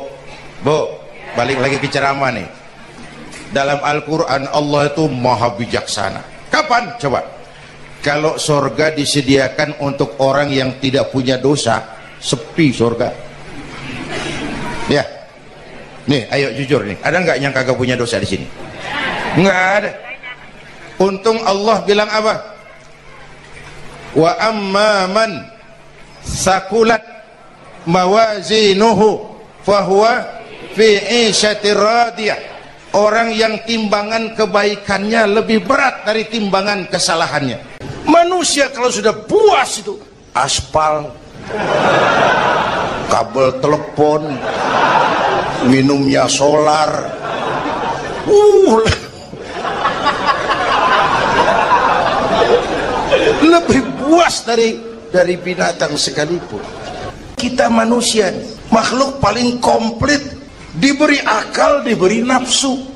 balik lagi ke ceramah nih. Dalam Al-Quran Allah itu maha bijaksana. Kapan? Coba. Kalau surga disediakan untuk orang yang tidak punya dosa, sepi surga. Ya, nih, ayo jujur nih, ada nggak yang kagak punya dosa di sini? Nggak ada. Untung Allah bilang apa? Wa amma man sakulat mawazinuhu fahuwa fi 'ishatir radiyah. Orang yang timbangan kebaikannya lebih berat dari timbangan kesalahannya. Manusia kalau sudah puas itu, aspal, kabel telepon, minumnya solar, lebih puas dari binatang sekalipun. Kita manusia, makhluk paling komplit, diberi akal, diberi nafsu.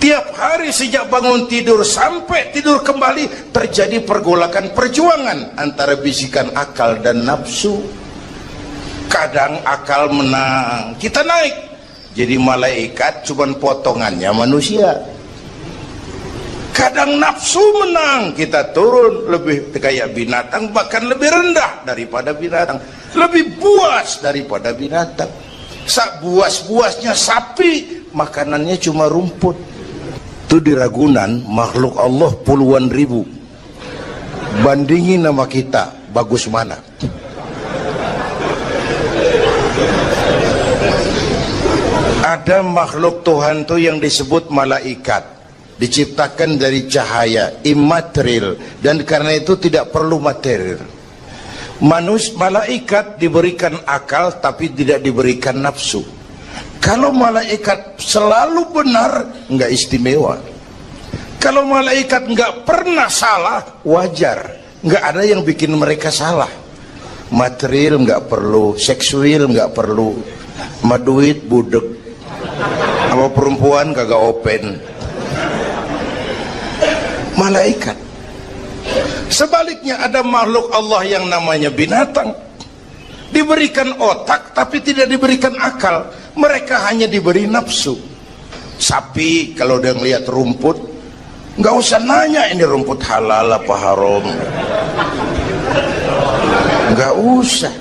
Tiap hari sejak bangun tidur sampai tidur kembali terjadi pergolakan perjuangan antara bisikan akal dan nafsu. Kadang akal menang, kita naik jadi malaikat, cuman potongannya manusia. Kadang nafsu menang, kita turun lebih kayak binatang, bahkan lebih rendah daripada binatang, lebih buas daripada binatang. Sak buas-buasnya sapi, makanannya cuma rumput. Itu di Ragunan makhluk Allah puluhan ribu. Bandingin sama kita, bagus mana? Ada makhluk Tuhan tuh yang disebut malaikat, diciptakan dari cahaya, immaterial, dan karena itu tidak perlu material. Malaikat diberikan akal tapi tidak diberikan nafsu. Kalau malaikat selalu benar, nggak istimewa. Kalau malaikat nggak pernah salah, wajar. Nggak ada yang bikin mereka salah. Material nggak perlu, seksual nggak perlu, sama duit budek, sama perempuan kagak open. Malaikat. Sebaliknya ada makhluk Allah yang namanya binatang, diberikan otak tapi tidak diberikan akal. Mereka hanya diberi nafsu. Sapi kalau dia ngelihat rumput, nggak usah nanya ini rumput halal apa haram, nggak usah.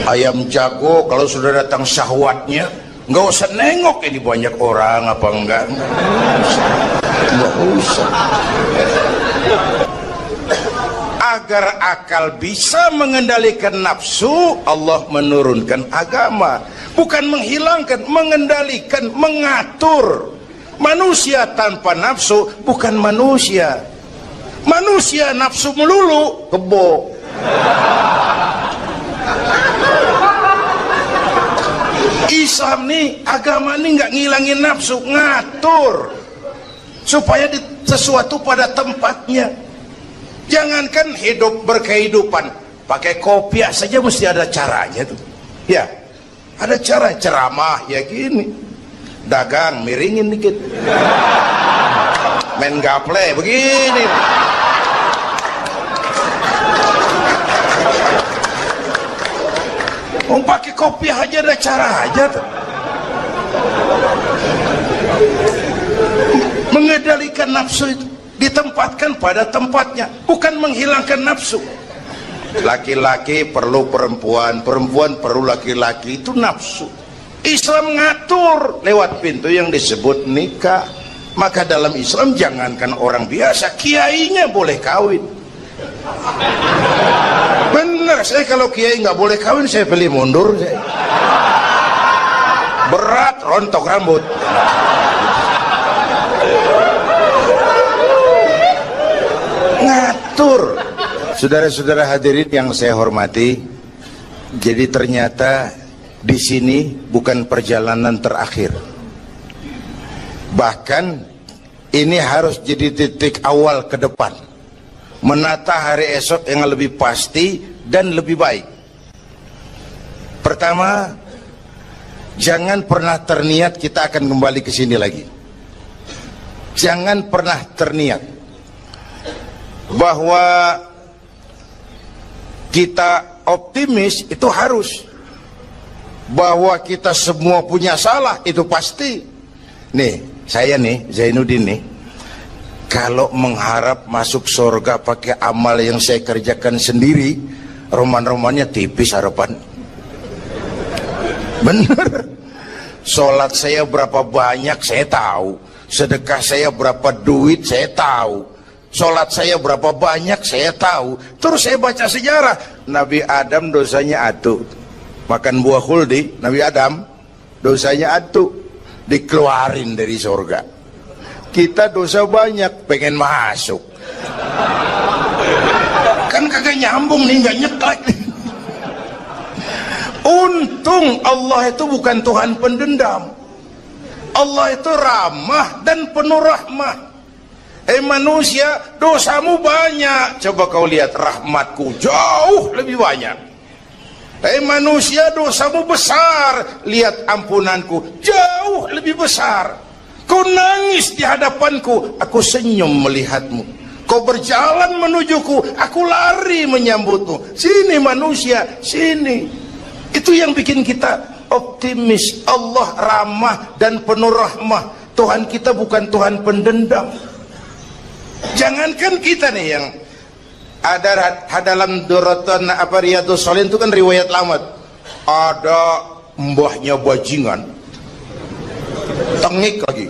Ayam jago kalau sudah datang syahwatnya, nggak usah nengok ini banyak orang apa enggak, nggak usah. Agar akal bisa mengendalikan nafsu, Allah menurunkan agama, bukan menghilangkan, mengendalikan, mengatur. Manusia tanpa nafsu bukan manusia. Manusia nafsu melulu, kebo. Islam nih, agama nih nggak ngilangin nafsu, ngatur supaya sesuatu pada tempatnya. Jangankan hidup berkehidupan, pakai kopiah saja mesti ada caranya tuh. Ya, Ada cara ceramah ya gini, dagang miringin dikit, main gaple begini. Pakai kopi aja ada cara aja tuh. Mengendalikan nafsu itu ditempatkan pada tempatnya, bukan menghilangkan nafsu. Laki-laki perlu perempuan, perempuan perlu laki-laki, itu nafsu. Islam ngatur lewat pintu yang disebut nikah. Maka dalam Islam jangankan orang biasa, kiainya boleh kawin. Bener, saya kalau kiai nggak boleh kawin saya pilih mundur saya. Berat rontok rambut. Ngatur. Saudara-saudara hadirin yang saya hormati, jadi ternyata di sini bukan perjalanan terakhir. Bahkan ini harus jadi titik awal ke depan, menata hari esok yang lebih pasti dan lebih baik. Pertama, jangan pernah terniat kita akan kembali ke sini lagi. Jangan pernah terniat bahwa kita optimis, itu harus. Bahwa kita semua punya salah, itu pasti. Nih, saya nih, Zainuddin nih, kalau mengharap masuk surga pakai amal yang saya kerjakan sendiri, roman-romannya tipis harapan. Bener. Sholat saya berapa banyak saya tahu, sedekah saya berapa duit saya tahu, sholat saya berapa banyak saya tahu. Terus saya baca sejarah, Nabi Adam dosanya atu, makan buah khuldi. Nabi Adam dosanya atu, dikeluarin dari surga. Kita dosa banyak, pengen masuk, kan kagak nyambung nih, nggak nyeklek nih. Untung Allah itu bukan Tuhan pendendam. Allah itu ramah dan penuh rahmah. Manusia, dosamu banyak, coba kau lihat rahmatku jauh lebih banyak. Manusia, dosamu besar, lihat ampunanku jauh lebih besar. Kau nangis di hadapanku, aku senyum melihatmu. Kau berjalan menujuku, aku lari menyambutmu. Sini manusia, sini. Itu yang bikin kita optimis. Allah ramah dan penuh rahmah. Tuhan kita bukan Tuhan pendendam. Jangankan kita nih yang ada dalam Duratan Riyadhus Shalihin itu kan riwayat lama. Ada mbahnya bajingan, tengik lagi.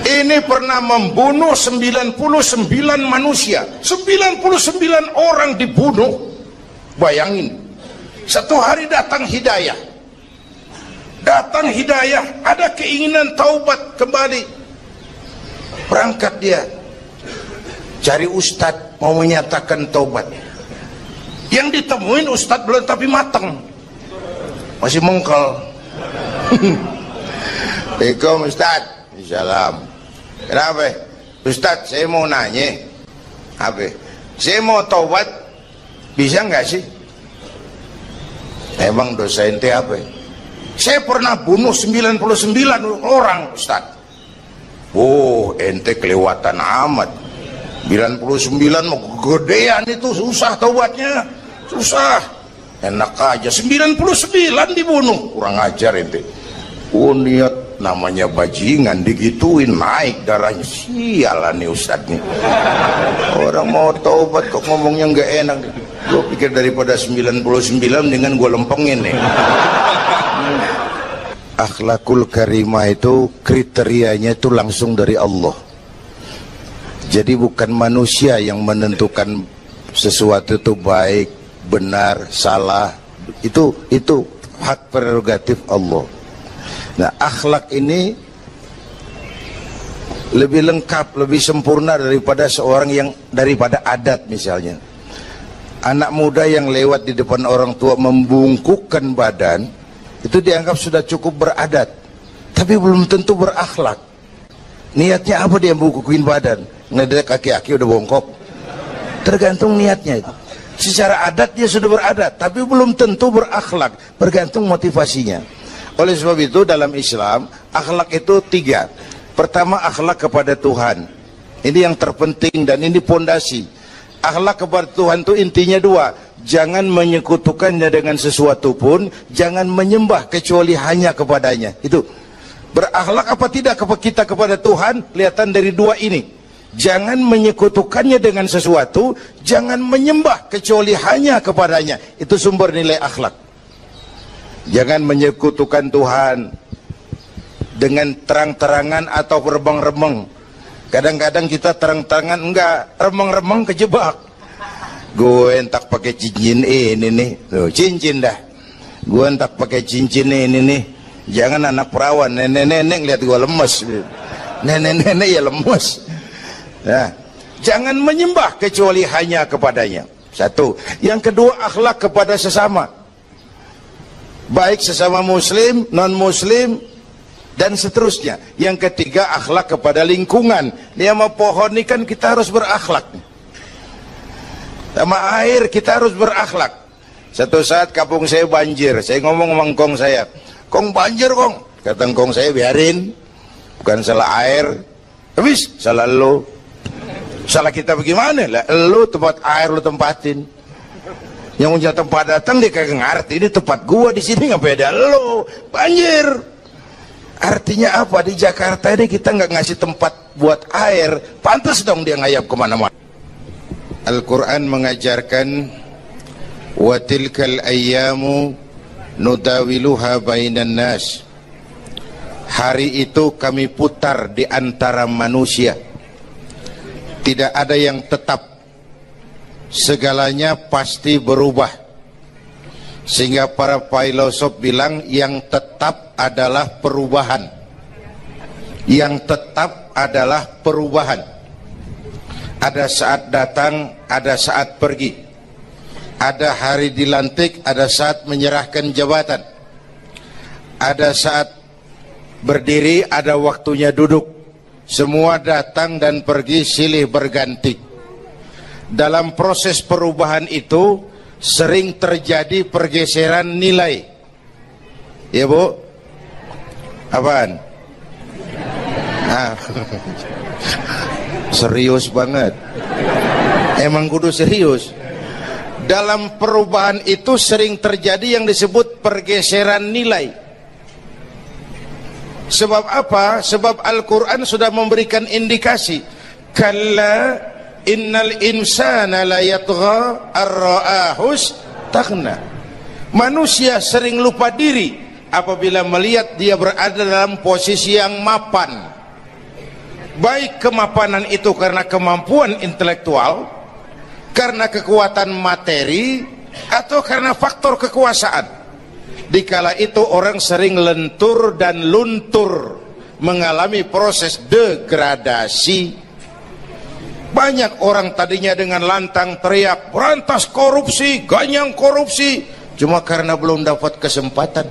Ini pernah membunuh 99 manusia, 99 orang dibunuh. Bayangin, satu hari datang hidayah, ada keinginan taubat kembali. Berangkat dia cari ustadz mau menyatakan taubat. Yang ditemuin ustadz belum tapi matang, masih mengkel. Assalamualaikum ustadz. Salam. Kenapa ustadz? Saya mau nanya, apa? Saya mau taubat, bisa nggak sih? Emang dosa ente apa? Saya pernah bunuh 99 orang ustadz. Oh, ente kelewatan amat. 99 mau gedean itu, susah taubatnya, susah. Enak aja 99 dibunuh, kurang ajar ente. Oh, niat namanya bajingan digituin, naik darahnya. Sialan nih ustadz nih. Orang mau taubat kok ngomongnya nggak enak. Gue pikir daripada 99 dengan gue lempengin nih. Akhlakul karimah itu kriterianya itu langsung dari Allah. Jadi bukan manusia yang menentukan sesuatu itu baik, benar, salah. Itu hak prerogatif Allah. Nah, akhlak ini lebih lengkap, lebih sempurna daripada daripada adat misalnya. Anak muda yang lewat di depan orang tua membungkukkan badan, itu dianggap sudah cukup beradat, tapi belum tentu berakhlak. Niatnya apa dia bungkukin badan? Ngedek kaki-kaki udah bongkok. Tergantung niatnya itu. Secara adat dia sudah beradat, tapi belum tentu berakhlak, bergantung motivasinya. Oleh sebab itu dalam Islam, akhlak itu 3. Pertama, akhlak kepada Tuhan. Ini yang terpenting dan ini pondasi. Akhlak kepada Tuhan itu intinya 2. Jangan menyekutukannya dengan sesuatu pun, jangan menyembah kecuali hanya kepadanya. Itu. Berakhlak apa tidak kita kepada Tuhan, kelihatan dari 2 ini. Jangan menyekutukannya dengan sesuatu, jangan menyembah kecuali hanya kepadanya. Itu sumber nilai akhlak. Jangan menyekutukan Tuhan dengan terang-terangan atau remeng-remeng. Kadang-kadang kita terang-terangan, enggak, remeng-remeng kejebak. Gue entak pakai cincin ini nih, loh, cincin dah. Gue entak pakai cincin ini nih. Jangan anak perawan, nenek-nenek lihat gue lemes. Nenek-nenek ya lemes. Nah, jangan menyembah kecuali hanya kepadanya. 1. Yang kedua, akhlak kepada sesama. Baik sesama muslim, non-muslim, dan seterusnya. Yang ketiga, akhlak kepada lingkungan. Dia sama pohon ini kan kita harus berakhlak. Sama air kita harus berakhlak. Satu saat kampung saya banjir. Saya ngomong sama engkong saya, "Kong banjir kong." Kata engkong saya, "Biarin. Bukan salah air." Habis, salah lo. Salah kita bagaimana? Lah, lu tempat air lu tempatin. Yang punya tempat datang dia kagak ngerti. Ini tempat gua di sini nggak beda lu. Banjir. Artinya apa? Di Jakarta ini kita nggak ngasih tempat buat air. Pantas dong dia ngayap kemana-mana. Al-Quran mengajarkan, wa tilkal ayyamu nudawiluha bainan nas. Hari itu kami putar di antara manusia. Tidak ada yang tetap, segalanya pasti berubah. Sehingga para filosof bilang yang tetap adalah perubahan. Yang tetap adalah perubahan. Ada saat datang, ada saat pergi. Ada hari dilantik, ada saat menyerahkan jabatan. Ada saat berdiri, ada waktunya duduk. Semua datang dan pergi silih berganti. Dalam proses perubahan itu sering terjadi pergeseran nilai. Ya Bu? Apaan? Serius banget. Emang kudu serius. Dalam perubahan itu sering terjadi yang disebut pergeseran nilai. Sebab apa? Sebab Al-Quran sudah memberikan indikasi. Kalla innal insana la yatgha ar-ra'ahus taghna. Manusia sering lupa diri apabila melihat dia berada dalam posisi yang mapan. Baik kemapanan itu karena kemampuan intelektual, karena kekuatan materi, atau karena faktor kekuasaan. Dikala itu orang sering lentur dan luntur, mengalami proses degradasi. Banyak orang tadinya dengan lantang teriak berantas korupsi, ganyang korupsi, cuma karena belum dapat kesempatan.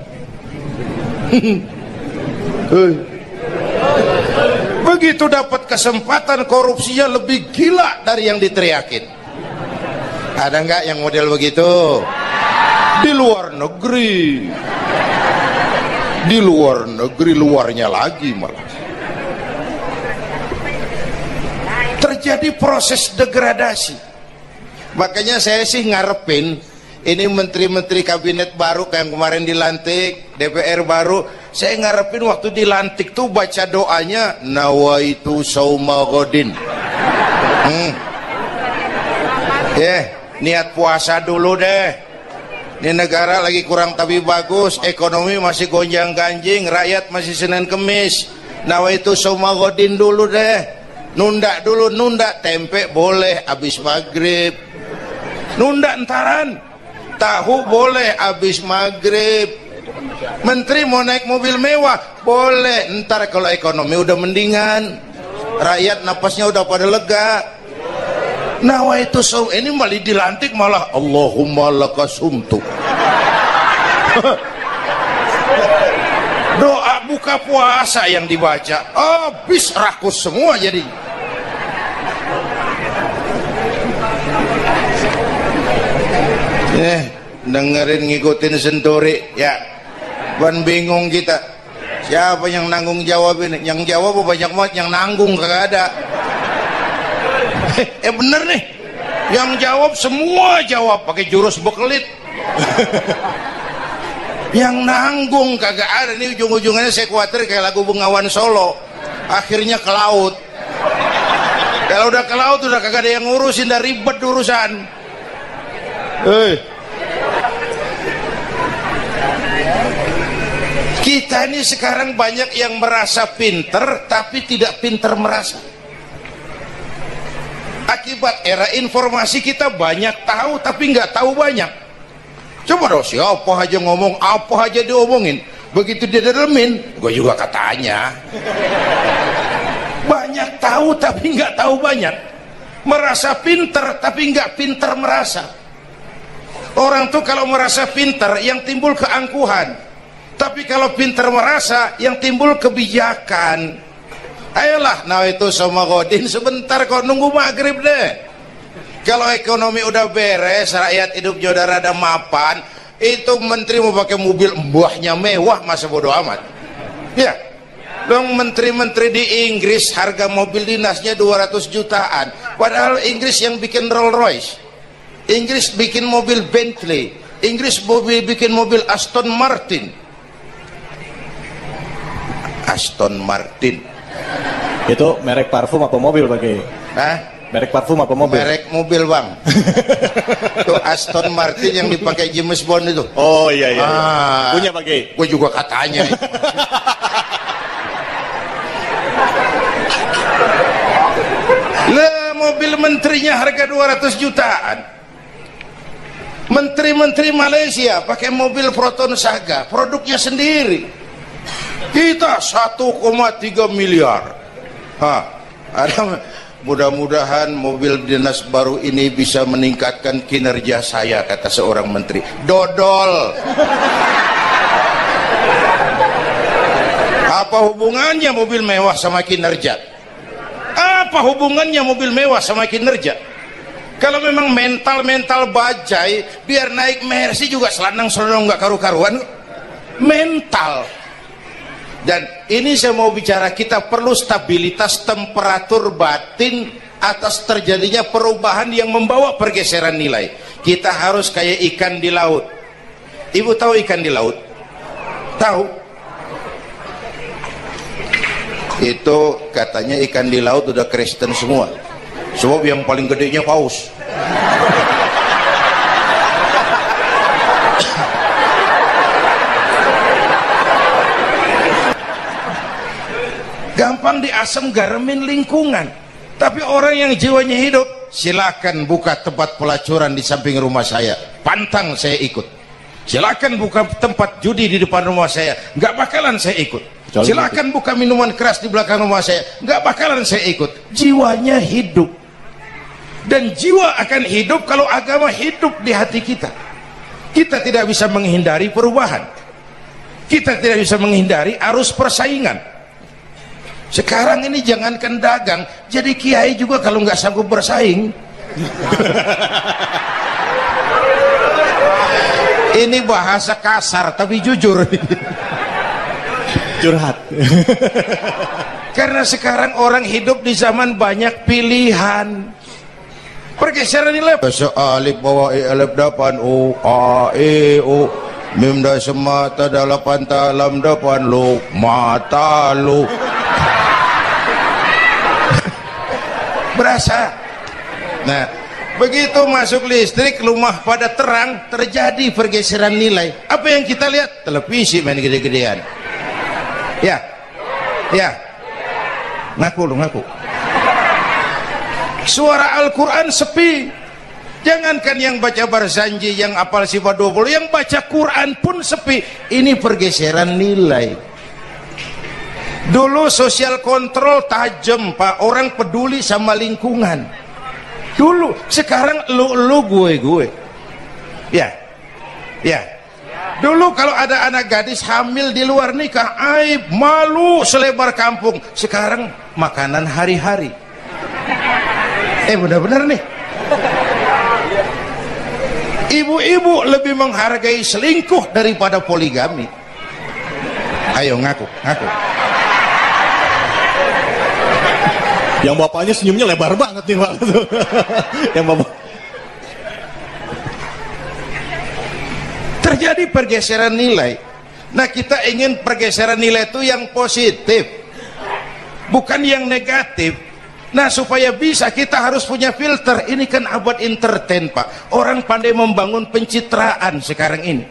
Begitu dapat kesempatan, korupsinya lebih gila dari yang diteriakin. Ada nggak yang model begitu? Di luar negeri. Di luar negeri, luarnya lagi malah. Terjadi proses degradasi. Makanya saya sih ngarepin ini menteri-menteri kabinet baru kayak yang kemarin dilantik, DPR baru, saya ngarepin waktu dilantik tuh baca doanya nawaitu sauma godin. Niat puasa dulu deh. Ini negara lagi kurang tapi bagus, ekonomi masih gonjang ganjing, rakyat masih Senin Kemis. Nawaitu sauma godin dulu deh. Nunda dulu, nunda tempe boleh habis maghrib. Nunda entaran. Tahu boleh habis maghrib. Menteri mau naik mobil mewah boleh, ntar kalau ekonomi udah mendingan, rakyat napasnya udah pada lega. Nawaitu saum, ini malah dilantik malah Allahumma lakasumtu. Doa buka puasa yang dibaca habis rakus semua jadi. dengerin ngikutin Senturi ya. Ban bingung kita, siapa yang nanggung jawab ini? Yang jawab banyak banget, yang nanggung kagak ada. Bener nih, yang jawab semua jawab pakai jurus bekelit. Yang nanggung kagak ada. Nih ujung-ujungnya saya khawatir kayak lagu Bengawan Solo, akhirnya ke laut. Kalau udah ke laut udah kagak ada yang ngurusin, udah ribet urusan. Kita ini sekarang banyak yang merasa pinter tapi tidak pinter merasa. Akibat era informasi kita banyak tahu tapi nggak tahu banyak. Coba dong, siapa aja ngomong apa aja diomongin, begitu dia dalemin, gue juga katanya. Banyak tahu tapi nggak tahu banyak. Merasa pinter tapi nggak pinter merasa. Orang tuh kalau merasa pinter yang timbul keangkuhan. Tapi kalau pinter merasa yang timbul kebijakan. Ayolah, nah itu sama Godin sebentar kok, nunggu maghrib deh. Kalau ekonomi udah beres, rakyat hidup udah rada mapan, itu menteri mau pakai mobil mbahnya mewah, masa bodo amat. Ya, dong menteri-menteri di Inggris harga mobil dinasnya 200 jutaan. Padahal Inggris yang bikin Rolls Royce, Inggris bikin mobil Bentley, Inggris bikin mobil Aston Martin. Aston Martin itu merek parfum apa mobil pakai? Hah? Merek parfum apa mobil? Merek mobil bang. Itu Aston Martin yang dipakai James Bond itu. Oh iya iya, punya pakai? Gue juga katanya. Lah mobil menterinya harga 200 jutaan. Menteri-menteri Malaysia pakai mobil Proton Saga, produknya sendiri. Kita 1,3 miliar. Ada, mudah-mudahan mobil dinas baru ini bisa meningkatkan kinerja saya, kata seorang menteri. Dodol. Apa hubungannya mobil mewah sama kinerja? Apa hubungannya mobil mewah sama kinerja? Kalau memang mental bajai, biar naik Mercy juga selanang-selanang nggak karu-karuan. Mental. Dan ini saya mau bicara, kita perlu stabilitas temperatur batin atas terjadinya perubahan yang membawa pergeseran nilai. Kita harus kayak ikan di laut. Ibu tahu ikan di laut? Tahu? Itu katanya ikan di laut udah Kristen semua. Sebab yang paling gedenya paus. Gampang diasam garemin lingkungan. Tapi orang yang jiwanya hidup, silakan buka tempat pelacuran di samping rumah saya, pantang saya ikut. Silakan buka tempat judi di depan rumah saya, nggak bakalan saya ikut. Silakan buka minuman keras di belakang rumah saya, nggak bakalan saya ikut. Jiwanya hidup. Dan jiwa akan hidup kalau agama hidup di hati kita. Kita tidak bisa menghindari perubahan. Kita tidak bisa menghindari arus persaingan. Sekarang ini jangankan dagang, jadi kiai juga kalau nggak sanggup bersaing. Ini bahasa kasar tapi jujur. Curhat. Karena sekarang orang hidup di zaman banyak pilihan. Pergeseran nilai. Bahasa alif bawah alif depan o a e o mim da semata dalapan talam depan lo mata lo. Berasa. Nah, begitu masuk listrik, rumah pada terang, terjadi pergeseran nilai. Apa yang kita lihat? Televisi main gede-gedean. Ya, ya. Ngaku lu, ngaku. Suara Al-Quran sepi. Jangankan yang baca Barzanji, yang apal sifat 20, yang baca Quran pun sepi. Ini pergeseran nilai. Dulu sosial kontrol tajam, Pak. Orang peduli sama lingkungan. Dulu, sekarang lu gue. Ya. Ya. Dulu kalau ada anak gadis hamil di luar nikah, aib, malu selebar kampung. Sekarang makanan hari-hari. Benar-benar nih. Ibu-ibu lebih menghargai selingkuh daripada poligami. Ayo ngaku. Yang bapaknya senyumnya lebar banget nih Pak. Yang bapak. Terjadi pergeseran nilai. Nah, kita ingin pergeseran nilai itu yang positif, bukan yang negatif. Nah, supaya bisa kita harus punya filter. Ini kan abad entertain Pak. Orang pandai membangun pencitraan sekarang ini.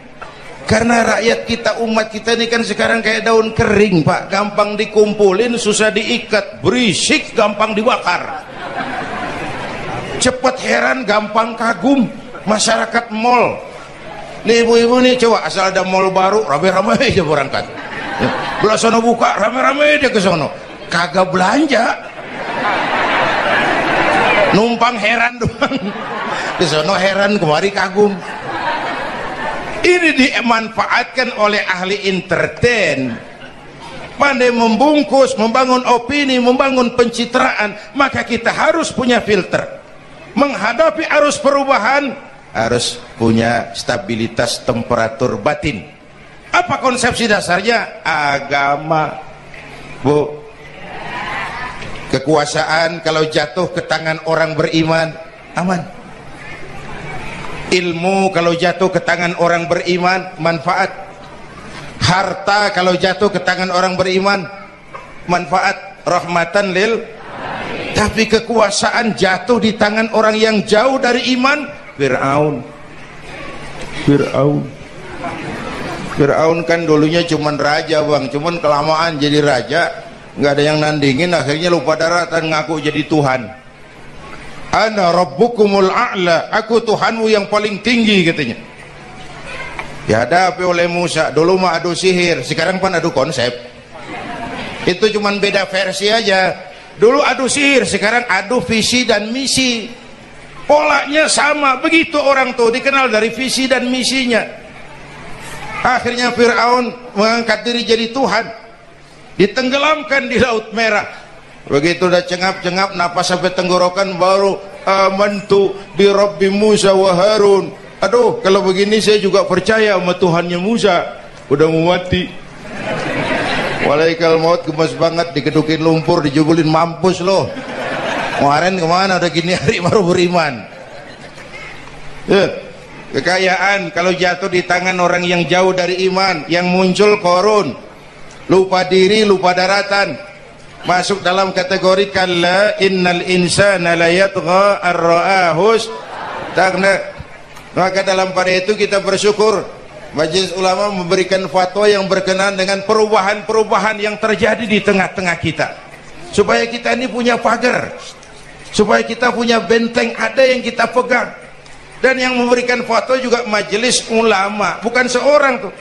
Karena rakyat kita, umat kita ini kan sekarang kayak daun kering Pak. Gampang dikumpulin, susah diikat. Berisik, gampang dibakar. Cepat heran, gampang kagum. Masyarakat mall. Nih ibu-ibu nih, coba asal ada mall baru, rame-rame aja berangkat. Belah sono buka, rame-rame dia ke sono. Kagak belanja. Numpang heran doang. Ke sono heran, kemari kagum. Ini dimanfaatkan oleh ahli entertain. Pandai membungkus, membangun opini, membangun pencitraan. Maka kita harus punya filter. Menghadapi arus perubahan, harus punya stabilitas temperatur batin. Apa konsepsi dasarnya? Agama, Bu. Kekuasaan kalau jatuh ke tangan orang beriman, aman. Ilmu kalau jatuh ke tangan orang beriman, manfaat. Harta kalau jatuh ke tangan orang beriman, manfaat. Rahmatan lil. Tapi kekuasaan jatuh di tangan orang yang jauh dari iman, Fir'aun kan dulunya cuman raja Bang, cuman kelamaan jadi raja, nggak ada yang nandingin, akhirnya lupa daratan, ngaku jadi Tuhan. Ana rabbukumul a'la, aku Tuhanmu yang paling tinggi katanya. Dihadapi oleh Musa. Dulu mah adu sihir, sekarang kan adu konsep. Itu cuman beda versi aja. Dulu adu sihir, sekarang adu visi dan misi. Polanya sama, begitu orang tuh dikenal dari visi dan misinya. Akhirnya Fir'aun mengangkat diri jadi Tuhan, ditenggelamkan di Laut Merah. Begitu udah cengap-cengap napas sampai tenggorokan, baru amantu bi Rabbi Musa wa Harun. Aduh, kalau begini saya juga percaya sama Tuhannya Musa. Udah mau mati, walaikal maut, gemes banget, dikedukin lumpur, dijubulin, mampus loh. Kemarin kemana udah gini hari baru beriman. Kekayaan kalau jatuh di tangan orang yang jauh dari iman, yang muncul korun, lupa diri, lupa daratan, masuk dalam kategori kalla innal insana la yatgha ar-ra'ahus tagna. Maka dalam pada itu kita bersyukur Majelis Ulama memberikan fatwa yang berkenaan dengan perubahan-perubahan yang terjadi di tengah-tengah kita, supaya kita ini punya pagar, supaya kita punya benteng ada yang kita pegang. Dan yang memberikan fatwa juga Majelis Ulama, bukan seorang tuh,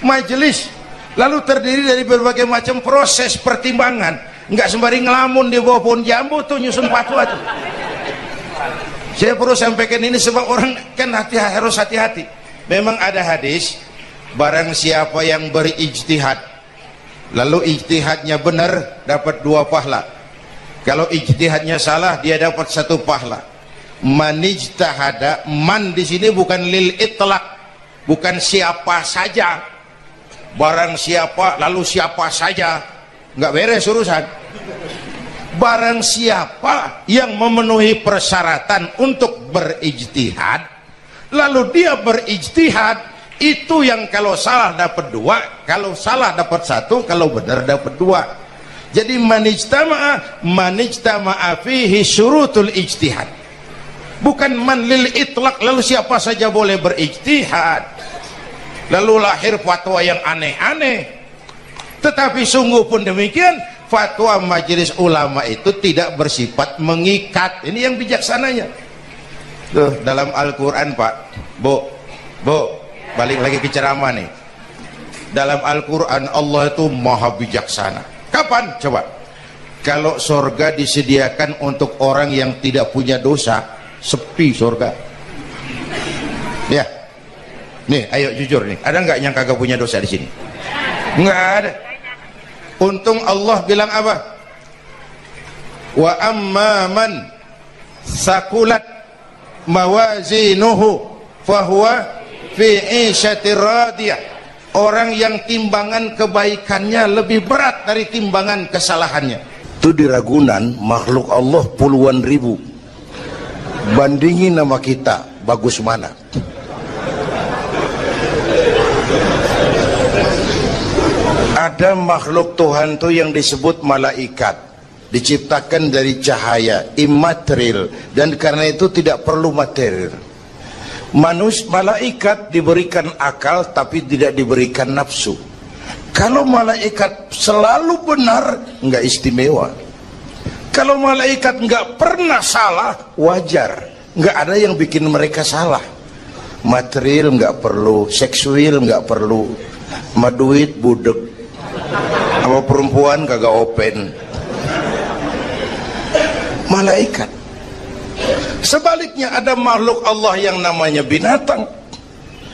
majelis. Lalu terdiri dari berbagai macam proses pertimbangan. Nggak sembari ngelamun di bawah pohon jambu tuh nyusun fatwa tuh. Saya perlu sampaikan ini sebab orang kan harus hati-hati. Memang ada hadis, barang siapa yang berijtihad lalu ijtihadnya benar, dapat 2 pahala. Kalau ijtihadnya salah, dia dapat 1 pahala. Manijtahada, man di sini bukan lil itlaq, bukan siapa saja. Barang siapa lalu siapa saja, nggak beres urusan. Barang siapa yang memenuhi persyaratan untuk berijtihad, lalu dia berijtihad, itu yang kalau salah dapat 2, kalau salah dapat 1, kalau benar dapat 2. Jadi manijtama'a fihi syurutul ijtihad, bukan man lil itlaq, lalu siapa saja boleh berijtihad, lalu lahir fatwa yang aneh-aneh. Tetapi sungguh pun demikian, fatwa Majelis Ulama itu tidak bersifat mengikat. Ini yang bijaksananya. Tuh, dalam Al-Quran Pak, Bu, balik lagi ke ceramah nih. Dalam Al-Quran Allah itu maha bijaksana. Kapan? Coba. Kalau surga disediakan untuk orang yang tidak punya dosa, sepi surga. Ya, nih, ayo jujur nih, ada nggak yang kagak punya dosa di sini? Nggak ada. Untung Allah bilang apa? Wa amma man sakulat mawazinuhu fahuwa fi 'ishatir radiyah. Orang yang timbangan kebaikannya lebih berat dari timbangan kesalahannya. Itu di Ragunan makhluk Allah puluhan ribu. Bandingin sama kita, bagus mana? Ada makhluk Tuhan tuh yang disebut malaikat, diciptakan dari cahaya, immaterial, dan karena itu tidak perlu material. Malaikat diberikan akal tapi tidak diberikan nafsu. Kalau malaikat selalu benar, nggak istimewa. Kalau malaikat nggak pernah salah, wajar. Nggak ada yang bikin mereka salah. Material nggak perlu, seksual nggak perlu, maduit budek, sama perempuan kagak open. Malaikat. Sebaliknya ada makhluk Allah yang namanya binatang,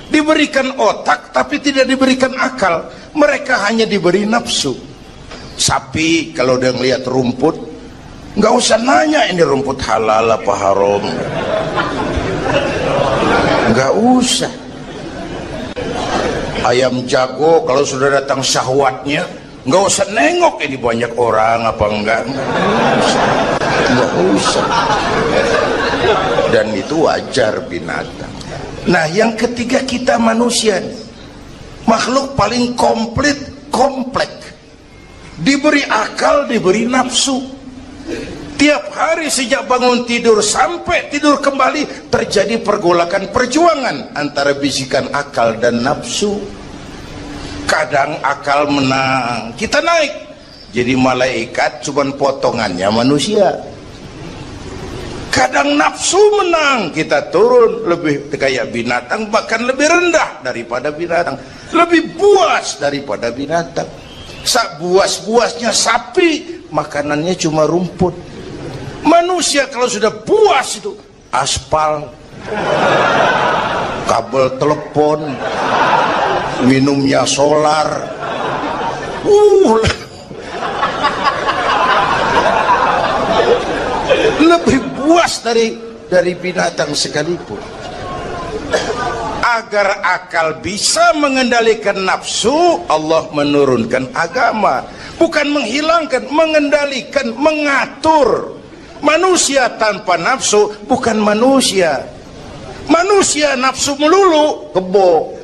diberikan otak tapi tidak diberikan akal. Mereka hanya diberi nafsu. Sapi kalau udah ngeliat rumput, nggak usah nanya ini rumput halal apa haram, nggak usah. Ayam jago kalau sudah datang syahwatnya, nggak usah nengok ini banyak orang apa enggak, nggak usah. Dan itu wajar binatang. Nah yang ketiga kita manusia, makhluk paling komplek, diberi akal, diberi nafsu. Tiap hari sejak bangun tidur sampai tidur kembali terjadi pergolakan perjuangan antara bisikan akal dan nafsu. Kadang akal menang, kita naik jadi malaikat, cuman potongannya manusia. Kadang nafsu menang, kita turun lebih kayak binatang, bahkan lebih rendah daripada binatang, lebih buas daripada binatang. Buas-buasnya sapi, makanannya cuma rumput. Manusia kalau sudah buas itu aspal, kabel telepon, minumnya solar, lebih buas dari binatang sekalipun. Agar akal bisa mengendalikan nafsu, Allah menurunkan agama, bukan menghilangkan, mengendalikan, mengatur. Manusia tanpa nafsu bukan manusia. Manusia nafsu melulu, kebo.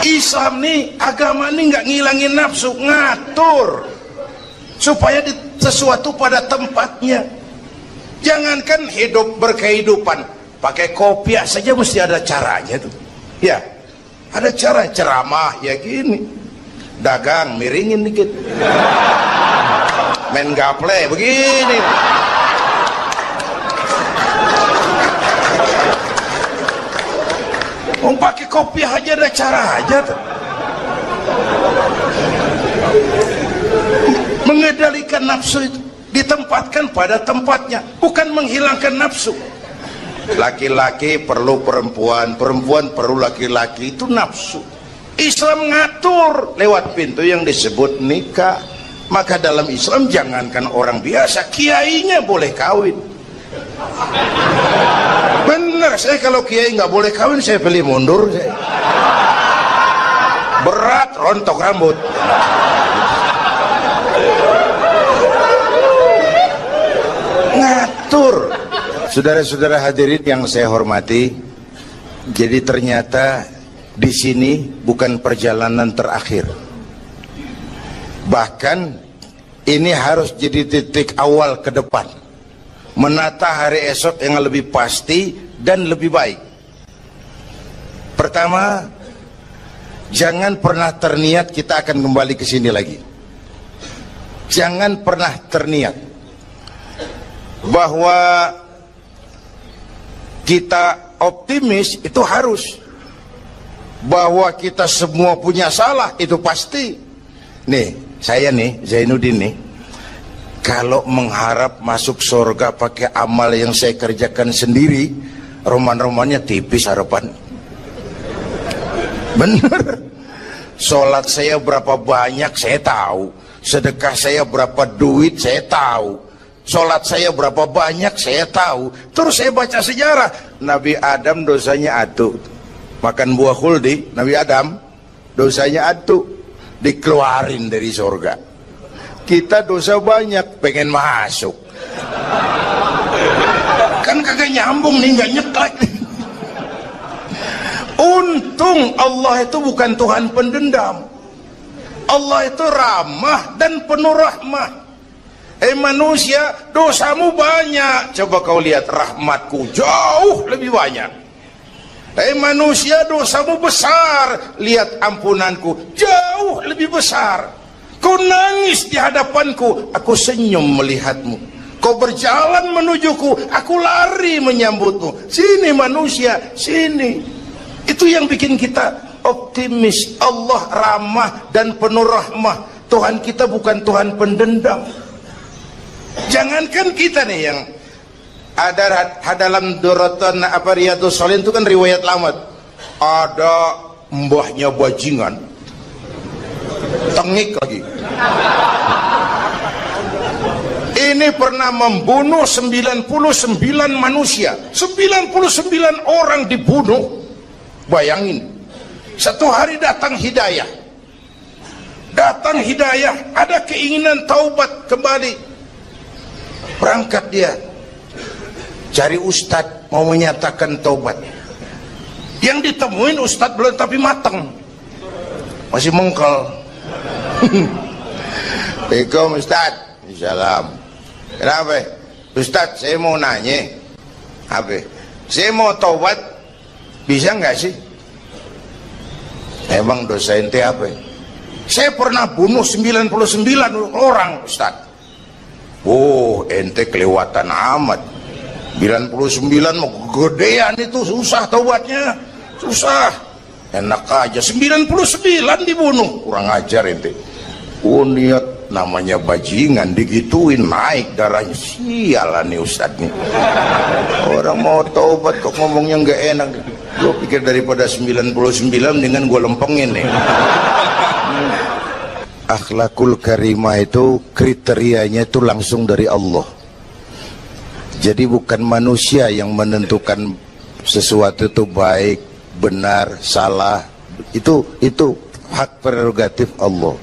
Islam nih, agama nih nggak ngilangin nafsu, ngatur supaya sesuatu pada tempatnya. Jangankan hidup berkehidupan, pakai kopiah saja mesti ada caranya tuh. Ya, ada cara. Ceramah ya gini, dagang miringin dikit, main gaple begini. Pakai kopiah aja ada cara aja tuh. Mengendalikan nafsu itu ditempatkan pada tempatnya, bukan menghilangkan nafsu. Laki-laki perlu perempuan, perempuan perlu laki-laki, itu nafsu. Islam ngatur lewat pintu yang disebut nikah. Maka dalam Islam jangankan orang biasa, kiainya boleh kawin. Bener, saya kalau kiai nggak boleh kawin saya pilih mundur. Berat rontok rambut. Ngatur. Saudara-saudara hadirin yang saya hormati, jadi ternyata di sini bukan perjalanan terakhir. Bahkan ini harus jadi titik awal ke depan, menata hari esok yang lebih pasti dan lebih baik. Pertama, jangan pernah terniat kita akan kembali ke sini lagi. Jangan pernah terniat bahwa kita optimis, itu harus. Bahwa kita semua punya salah, itu pasti. Nih, saya nih, Zainuddin nih, kalau mengharap masuk surga pakai amal yang saya kerjakan sendiri, roman-romannya tipis harapan. Bener. Sholat saya berapa banyak saya tahu, sedekah saya berapa duit saya tahu, sholat saya berapa banyak saya tahu. Terus saya baca sejarah, Nabi Adam dosanya atu, makan buah khuldi. Nabi Adam dosanya atu, dikeluarin dari surga. Kita dosa banyak, pengen masuk, kan kagak nyambung nih, nggak nyeklek. Untung Allah itu bukan Tuhan pendendam. Allah itu ramah dan penuh rahmah. Manusia, dosamu banyak, coba kau lihat rahmatku jauh lebih banyak. Manusia, dosamu besar, lihat ampunanku jauh lebih besar. Kau nangis di hadapanku, aku senyum melihatmu. Kau berjalan menujuku, aku lari menyambutmu. Sini manusia, sini. Itu yang bikin kita optimis. Allah ramah dan penuh rahmah. Tuhan kita bukan Tuhan pendendam. Jangankan kita nih yang ada dalam Duratan Riyadhus Shalihin itu kan riwayat lama. Ada mbahnya bajingan, tengik lagi. Ini pernah membunuh 99 manusia. 99 orang dibunuh. Bayangin, satu hari datang hidayah, ada keinginan taubat kembali, berangkat dia cari ustadz mau menyatakan taubat. Yang ditemuin ustadz belum tapi matang, masih mengkel. Assalamualaikum ustadz. Salam. Kenapa ustadz? Saya mau nanya, apa? Saya mau taubat, bisa nggak sih? Emang dosa ente apa? Saya pernah bunuh 99 orang Ustaz. Oh, ente kelewatan amat. 99 mau gedean itu, susah taubatnya, susah. Enak aja 99 dibunuh, kurang ajar ente. Oh, niat namanya bajingan digituin, naik darahnya. Sialan nih Ustaz nih. Orang mau taubat kok ngomongnya nggak enak. Gue pikir daripada 99 dengan gue lempengin nih. Akhlakul karimah itu kriterianya itu langsung dari Allah. Jadi bukan manusia yang menentukan sesuatu itu baik, benar, salah. Itu hak prerogatif Allah.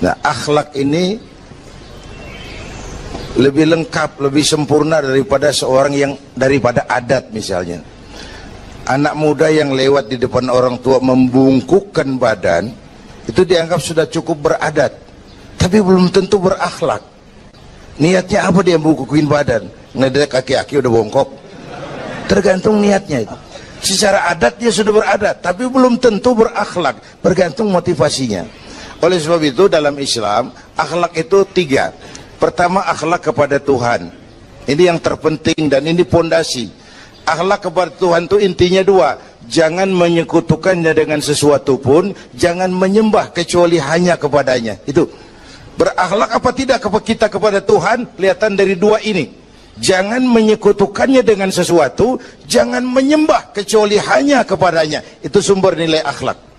Nah, akhlak ini lebih lengkap, lebih sempurna daripada daripada adat misalnya. Anak muda yang lewat di depan orang tua membungkukkan badan, itu dianggap sudah cukup beradat, tapi belum tentu berakhlak. Niatnya apa dia bungkukin badan? Ngedek kaki-kaki udah bongkok. Tergantung niatnya itu. Secara adat dia sudah beradat, tapi belum tentu berakhlak, bergantung motivasinya. Oleh sebab itu dalam Islam akhlak itu 3. Pertama, akhlak kepada Tuhan. Ini yang terpenting dan ini pondasi. Akhlak kepada Tuhan itu intinya 2. Jangan menyekutukannya dengan sesuatu pun, jangan menyembah kecuali hanya kepadanya. Itu berakhlak apa tidak kita kepada Tuhan, kelihatan dari 2 ini. Jangan menyekutukannya dengan sesuatu, jangan menyembah kecuali hanya kepadanya. Itu sumber nilai akhlak.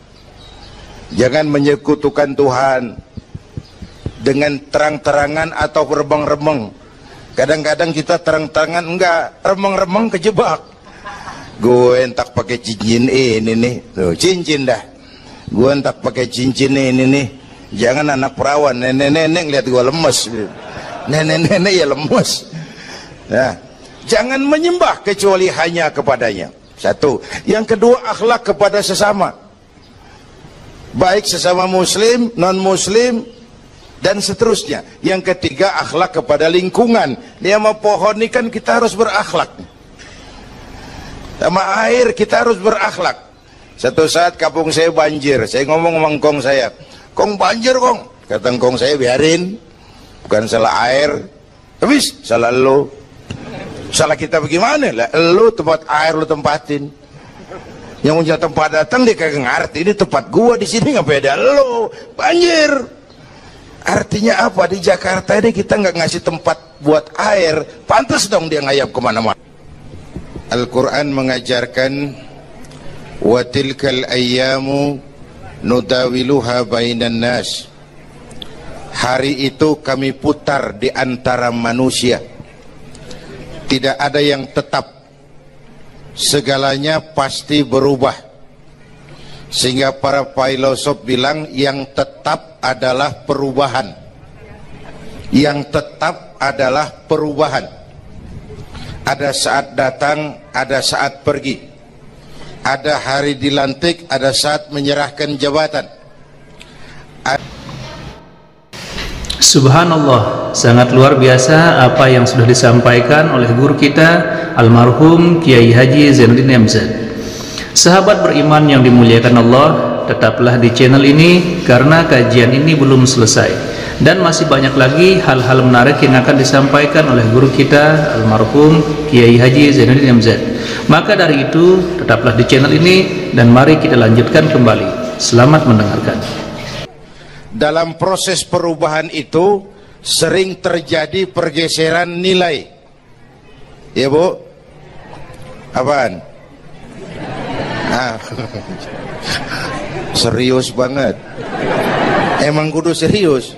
Jangan menyekutukan Tuhan dengan terang-terangan atau remeng-remeng. Kadang-kadang kita terang-terangan enggak, remeng-remeng kejebak. Gue entak pakai cincin ini nih, tuh, cincin dah. Gue entak pakai cincin ini nih. Jangan anak perawan, nenek-nenek lihat gue lemes. Nenek-nenek ya lemes. Nah, jangan menyembah kecuali hanya kepadanya. 1. Yang kedua, akhlak kepada sesama. Baik sesama muslim, non muslim, dan seterusnya. Yang ketiga, akhlak kepada lingkungan. Dia mau pohon ini kan kita harus berakhlak. Sama air kita harus berakhlak. Satu saat kampung saya banjir, saya ngomong sama engkong saya, "Kong banjir kong." Kata engkong saya, "Biarin, bukan salah air." Habis salah lo. Salah kita bagaimana? Lah lo tempat air lo tempatin. Yang punya tempat datang dia kagak ngerti, ini tempat gua di sini nggak beda lo. Banjir. Artinya apa? Di Jakarta ini kita nggak ngasih tempat buat air, pantas dong dia ngayap kemana-mana. Al-Quran mengajarkan wa tilkal ayyamu nudawiluha bainan nas. Hari itu kami putar di antara manusia. Tidak ada yang tetap, segalanya pasti berubah. Sehingga para filosof bilang yang tetap adalah perubahan. Yang tetap adalah perubahan. Ada saat datang, ada saat pergi. Ada hari dilantik, ada saat menyerahkan jabatan. Subhanallah, sangat luar biasa apa yang sudah disampaikan oleh guru kita almarhum Kiai Haji Zainuddin MZ. Sahabat beriman yang dimuliakan Allah, tetaplah di channel ini karena kajian ini belum selesai dan masih banyak lagi hal-hal menarik yang akan disampaikan oleh guru kita almarhum Kiai Haji Zainuddin MZ. Maka dari itu tetaplah di channel ini dan mari kita lanjutkan kembali. Selamat mendengarkan. Dalam proses perubahan itu sering terjadi pergeseran nilai. Ya Bu? Apaan? Serius banget. Emang kudu serius.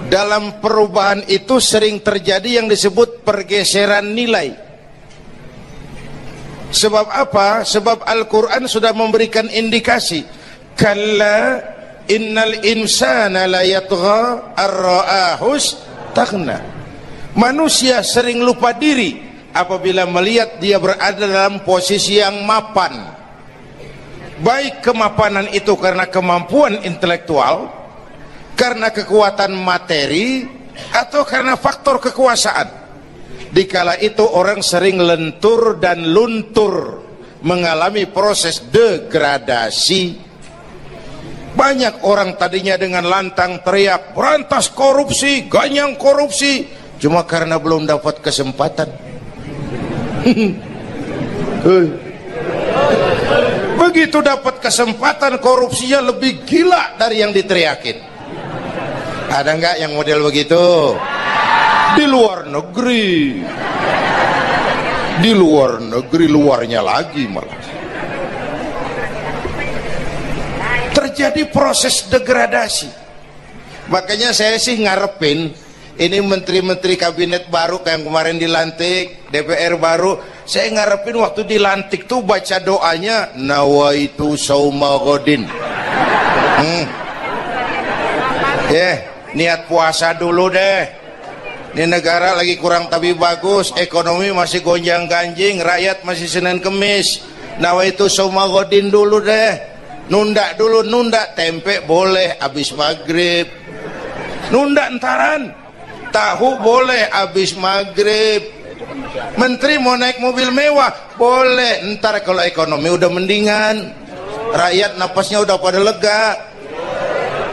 Dalam perubahan itu sering terjadi yang disebut pergeseran nilai. Sebab apa? Sebab Al-Quran sudah memberikan indikasi. Kalla innal insana la yatgha ar-ra'ahu istaghna. Manusia sering lupa diri apabila melihat dia berada dalam posisi yang mapan. Baik kemapanan itu karena kemampuan intelektual, karena kekuatan materi, atau karena faktor kekuasaan. Dikala itu orang sering lentur dan luntur, mengalami proses degradasi. Banyak orang tadinya dengan lantang teriak berantas korupsi, ganyang korupsi, cuma karena belum dapat kesempatan. Begitu dapat kesempatan, korupsinya lebih gila dari yang diteriakin. Ada nggak yang model begitu? Di luar negeri. Di luar negeri, luarnya lagi malah. Terjadi proses degradasi. Makanya saya sih ngarepin ini menteri-menteri kabinet baru kayak yang kemarin dilantik, DPR baru, saya ngarepin waktu dilantik tuh baca doanya nawaitu sauma ghadin. Niat puasa dulu deh. Ini negara lagi kurang tapi bagus, ekonomi masih gonjang-ganjing, rakyat masih Senin Kemis. Nawaitu sauma ghadin dulu deh. Nunda dulu, nunda tempe boleh habis maghrib, nunda entaran tahu boleh habis maghrib. Menteri mau naik mobil mewah boleh ntar kalau ekonomi udah mendingan, rakyat napasnya udah pada lega.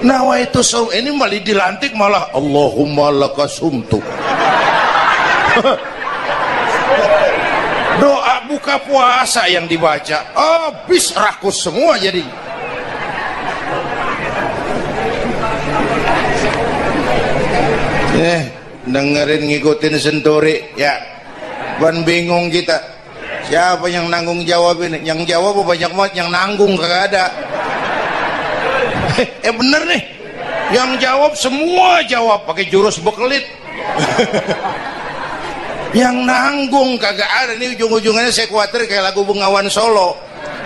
Nawaitu saum, ini malah dilantik malah Allahumma lakasumtu. Doa buka puasa yang dibaca habis rakus semua jadi. Dengerin ngikutin senturi ya, ban bingung kita. Siapa yang nanggung jawab ini? Yang jawab banyak banget, yang nanggung kagak ada. Bener nih, yang jawab semua jawab pakai jurus bekelit. Yang nanggung kagak ada. Nih ujung-ujungnya saya khawatir kayak lagu Bengawan Solo,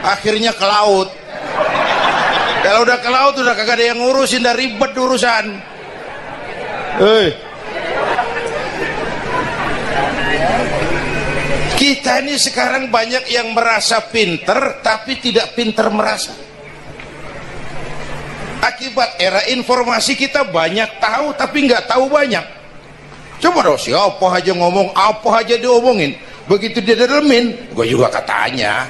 akhirnya ke laut. Kalau udah ke laut udah kagak ada yang ngurusin, udah ribet urusan. Kita ini sekarang banyak yang merasa pinter tapi tidak pinter merasa. Akibat era informasi kita banyak tahu tapi nggak tahu banyak. Coba dong, siapa aja ngomong, apa aja diomongin, begitu dia dalemin, gue juga katanya.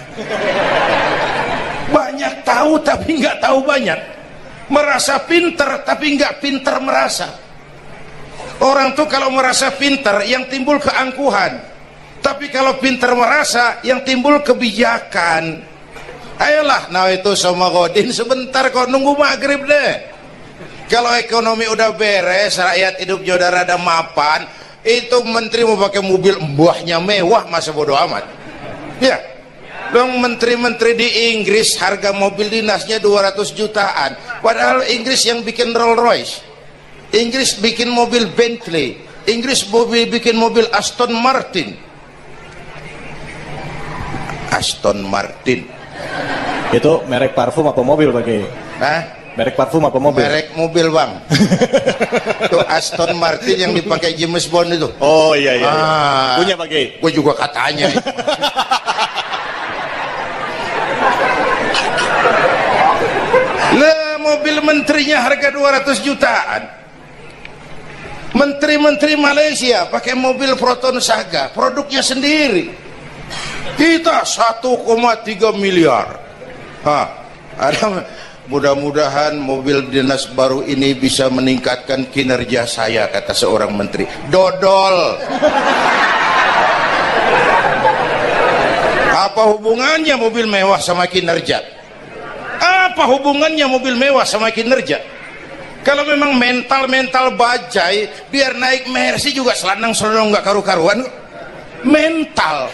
Banyak tahu tapi nggak tahu banyak. Merasa pinter tapi nggak pinter merasa. Orang tuh kalau merasa pinter yang timbul keangkuhan, tapi kalau pinter merasa yang timbul kebijakan. Ayolah, nah itu sama godin sebentar kok, nunggu maghrib deh. Kalau ekonomi udah beres, rakyat hidupnya udah rada mapan, itu menteri mau pakai mobil mbahnya mewah, masa bodo amat. Ya, dong menteri-menteri di Inggris harga mobil dinasnya 200 jutaan, padahal Inggris yang bikin Rolls Royce. Inggris bikin mobil Bentley, Inggris bikin mobil Aston Martin. Aston Martin itu merek parfum apa mobil pakai? Hah? Merek parfum apa mobil? Merek mobil, Bang. Itu Aston Martin yang dipakai James Bond itu. Oh iya iya. Punya pakai? Gue juga katanya. Lah, mobil menterinya harga 200 jutaan. Menteri-menteri Malaysia pakai mobil Proton Saga, produknya sendiri. Kita 1,3 miliar. Mudah-mudahan mobil dinas baru ini bisa meningkatkan kinerja saya, kata seorang menteri. Dodol. Apa hubungannya mobil mewah sama kinerja? Apa hubungannya mobil mewah sama kinerja? Kalau memang mental bajai, biar naik Mercy juga selandang-selandang nggak karu-karuan. Mental.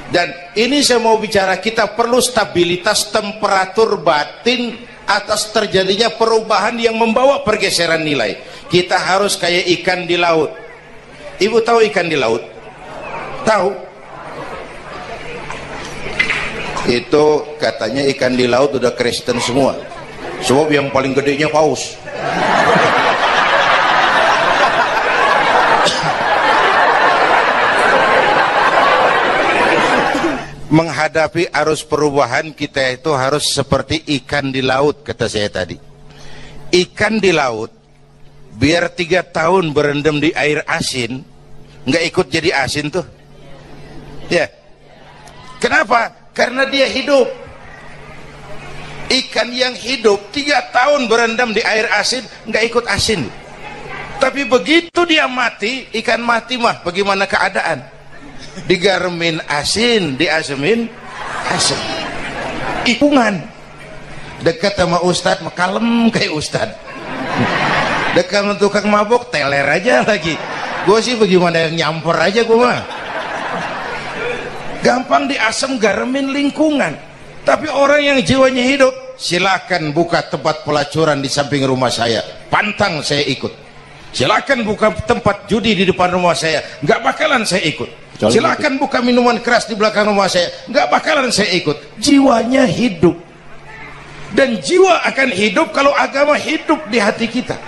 Dan ini saya mau bicara, kita perlu stabilitas temperatur batin atas terjadinya perubahan yang membawa pergeseran nilai. Kita harus kayak ikan di laut. Ibu tahu ikan di laut? Tahu? Itu katanya ikan di laut udah Kristen semua. Sebab yang paling gedenya paus. Menghadapi arus perubahan kita itu harus seperti ikan di laut, kata saya tadi. Ikan di laut biar 3 tahun berendam di air asin, nggak ikut jadi asin tuh ya. Kenapa? Karena dia hidup. Ikan yang hidup 3 tahun berendam di air asin nggak ikut asin. Tapi begitu dia mati, ikan mati mah bagaimana keadaan? Digaremin asin, diasemin asin. Ikungan. Dekat sama ustad, kalem kayak ustad. Dekat sama tukang mabok, teler aja lagi. Gue sih bagaimana yang nyamper aja gue mah. Gampang diasem, garemin lingkungan. Tapi orang yang jiwanya hidup, silakan buka tempat pelacuran di samping rumah saya, pantang saya ikut. Silakan buka tempat judi di depan rumah saya, nggak bakalan saya ikut. Silakan buka minuman keras di belakang rumah saya, nggak bakalan saya ikut. Jiwanya hidup, dan jiwa akan hidup kalau agama hidup di hati kita.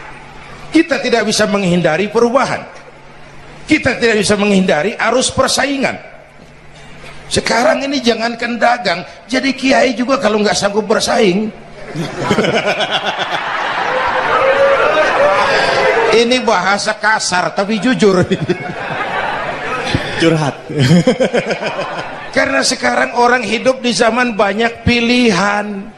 Kita tidak bisa menghindari perubahan, kita tidak bisa menghindari arus persaingan. Sekarang ini jangankan dagang, jadi kiai juga kalau nggak sanggup bersaing. Ini bahasa kasar tapi jujur. Curhat. Karena sekarang orang hidup di zaman banyak pilihan.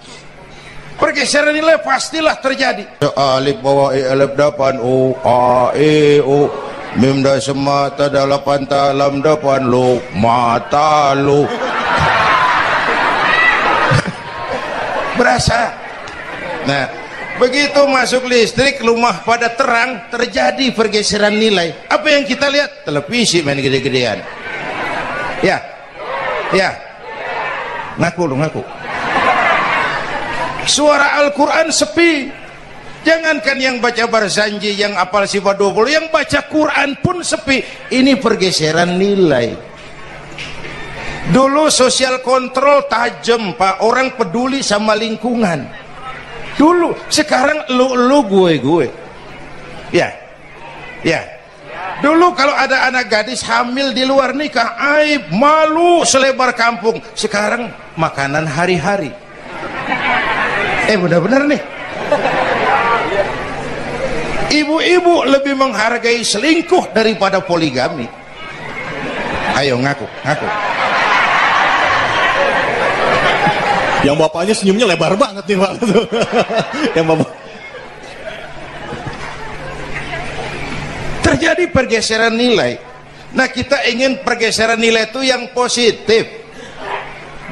Pergeseran nilai pastilah terjadi. Alif bawah alif depan o a e o mim da semata dalapan talam depan lo mata lo. Berasa. Nah, begitu masuk listrik, rumah pada terang, terjadi pergeseran nilai. Apa yang kita lihat? Televisi main gede-gedean. Ya, ya. Ngaku lu, ngaku. Suara Al-Quran sepi. Jangankan yang baca Barzanji, yang apal sifat 20, yang baca Quran pun sepi. Ini pergeseran nilai. Dulu sosial kontrol tajam, Pak. Orang peduli sama lingkungan. Dulu, sekarang lu gue. Ya. Ya. Dulu kalau ada anak gadis hamil di luar nikah, aib, malu selebar kampung. Sekarang makanan hari-hari. Benar-benar nih. Ibu-ibu lebih menghargai selingkuh daripada poligami. Ayo ngaku. Yang bapaknya senyumnya lebar banget nih Pak. Yang bapak. Terjadi pergeseran nilai. Nah, kita ingin pergeseran nilai itu yang positif,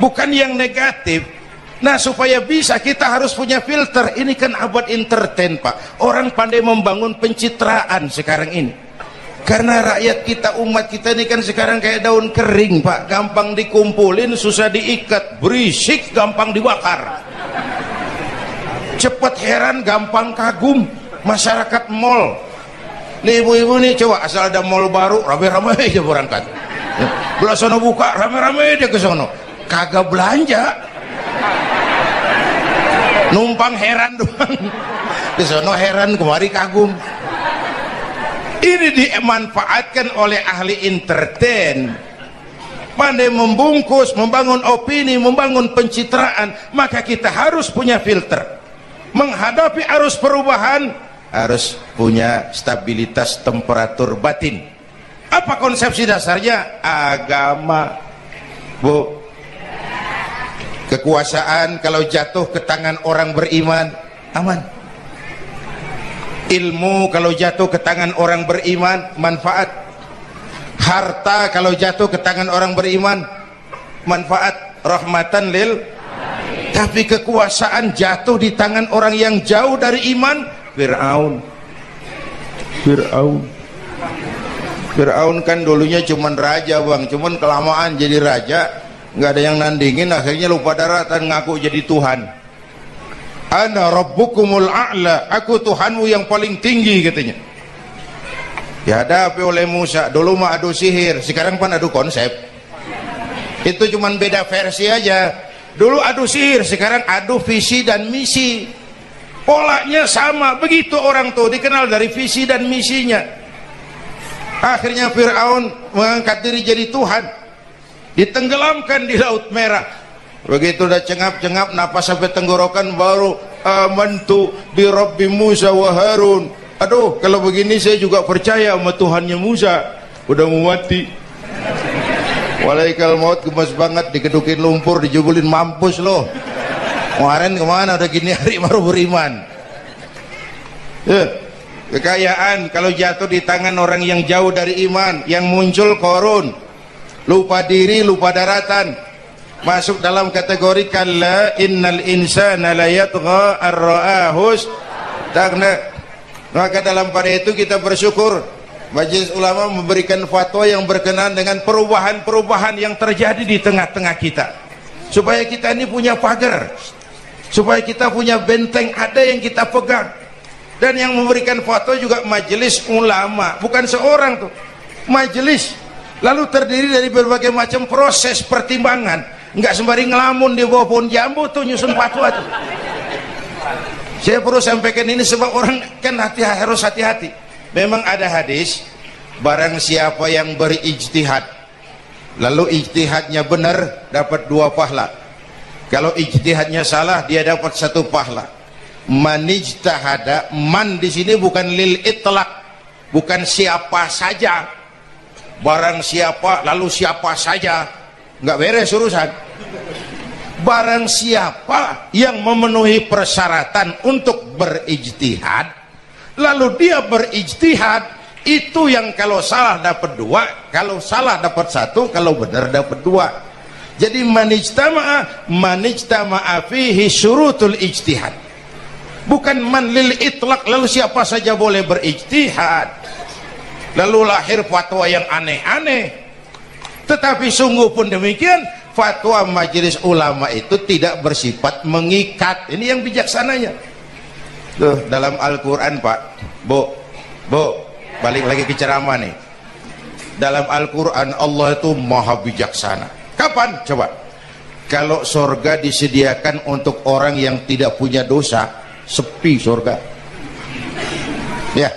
bukan yang negatif. Nah, supaya bisa kita harus punya filter. Ini kan abad entertain, Pak. Orang pandai membangun pencitraan sekarang ini. Karena rakyat kita, umat kita ini kan sekarang kayak daun kering, Pak. Gampang dikumpulin, susah diikat. Berisik, gampang dibakar. Cepat heran, gampang kagum. masyarakat mall. Nih ibu-ibu nih, coba asal ada mall baru rame-rame aja berangkat. Belah sono buka rame-rame dia ke sono, kagak belanja, numpang heran doang. Ke sono heran, kemari kagum. Ini dimanfaatkan oleh ahli entertain, pandai membungkus, membangun opini, membangun pencitraan. Maka kita harus punya filter menghadapi arus perubahan, harus punya stabilitas temperatur batin. Apa konsepsi dasarnya? Agama, Bu. Kekuasaan kalau jatuh ke tangan orang beriman, aman. Ilmu kalau jatuh ke tangan orang beriman, manfaat. Harta kalau jatuh ke tangan orang beriman, manfaat, rahmatan lil. Tapi kekuasaan jatuh di tangan orang yang jauh dari iman, Fir'aun kan dulunya cuman raja bang, cuman kelamaan jadi raja nggak ada yang nandingin, akhirnya lupa daratan, ngaku jadi Tuhan. Ana rabbukumul a'la, aku Tuhanmu yang paling tinggi katanya. Dihadapi oleh Musa. Dulu mah adu sihir, sekarang kan adu konsep. Itu cuman beda versi aja. Dulu adu sihir, sekarang adu visi dan misi. Polanya sama, begitu orang tuh dikenal dari visi dan misinya. Akhirnya Fir'aun mengangkat diri jadi Tuhan, ditenggelamkan di Laut Merah. Begitu udah cengap-cengap napas sampai tenggorokan, baru amantu bi Rabbi Musa wa Harun. Aduh, kalau begini saya juga percaya sama Tuhannya Musa. Udah mau mati, walaikal maut, gemes banget, dikedukin lumpur, dijubulin, mampus loh. Kemarin kemana, udah gini hari baru beriman. Kekayaan kalau jatuh di tangan orang yang jauh dari iman, yang muncul korun, lupa diri, lupa daratan, masuk dalam kategori kalla innal insana la yatgha ar-ra'ahus tagna. Maka dalam pada itu kita bersyukur Majelis Ulama memberikan fatwa yang berkenaan dengan perubahan-perubahan yang terjadi di tengah-tengah kita, supaya kita ini punya pagar, supaya kita punya benteng ada yang kita pegang. Dan yang memberikan fatwa juga Majelis Ulama, bukan seorang tuh, majelis. Lalu terdiri dari berbagai macam proses pertimbangan, nggak sembari ngelamun di bawah pohon jambu tuh nyusun fatwa tuh. Saya perlu sampaikan ini sebab orang kan harus hati-hati. Memang ada hadis, barang siapa yang berijtihad lalu ijtihadnya benar dapat 2 pahala, kalau ijtihadnya salah dia dapat 1 pahala. Manijtahada, man di sini bukan lil itlaq, bukan siapa saja, barang siapa lalu siapa saja, nggak beres urusan. Barang siapa yang memenuhi persyaratan untuk berijtihad lalu dia berijtihad, itu yang kalau salah dapat 2, kalau salah dapat 1, kalau benar dapat 2. Jadi manijtama'a fihi syurutul ijtihad, bukan man lil itlaq lalu siapa saja boleh berijtihad, lalu lahir fatwa yang aneh-aneh. Tetapi sungguh pun demikian, fatwa Majelis Ulama itu tidak bersifat mengikat. Ini yang bijaksananya tuh dalam Al-Quran, Pak. Bu, balik lagi ke ceramah nih. Dalam Al-Quran Allah itu maha bijaksana. Kapan? Coba. Kalau surga disediakan untuk orang yang tidak punya dosa, sepi surga. Ya,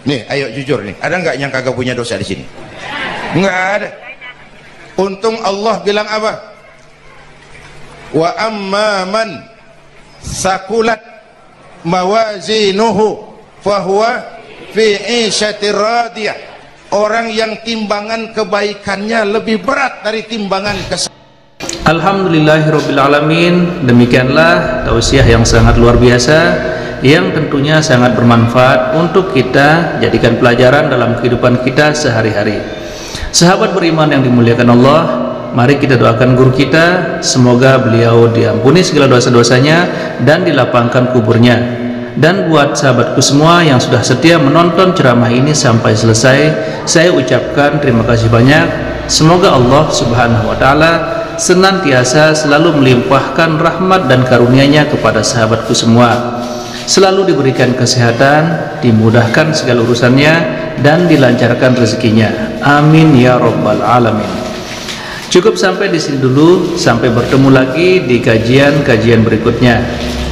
nih ayo jujur nih, ada nggak yang kagak punya dosa di sini? Nggak ada. Untung Allah bilang apa? Wa amma man sakulat mawazinuhu fahuwa fi 'ishatir radiyah. Orang yang timbangan kebaikannya lebih berat dari timbangan kesalahan. Alhamdulillahirrabbilalamin. Demikianlah tausiah yang sangat luar biasa, yang tentunya sangat bermanfaat untuk kita jadikan pelajaran dalam kehidupan kita sehari-hari. Sahabat beriman yang dimuliakan Allah, mari kita doakan guru kita, semoga beliau diampuni segala dosa-dosanya dan dilapangkan kuburnya. Dan buat sahabatku semua yang sudah setia menonton ceramah ini sampai selesai, saya ucapkan terima kasih banyak. Semoga Allah Subhanahu wa Ta'ala senantiasa selalu melimpahkan rahmat dan karunia-Nya kepada sahabatku semua. selalu diberikan kesehatan, dimudahkan segala urusannya, dan dilancarkan rezekinya. Amin ya rabbal alamin. Cukup sampai di sini dulu, sampai bertemu lagi di kajian-kajian berikutnya.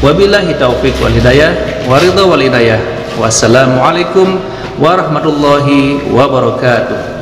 Wabillahi taufiq wal hidayah, waridha wal hidayah. Wassalamualaikum warahmatullahi wabarakatuh.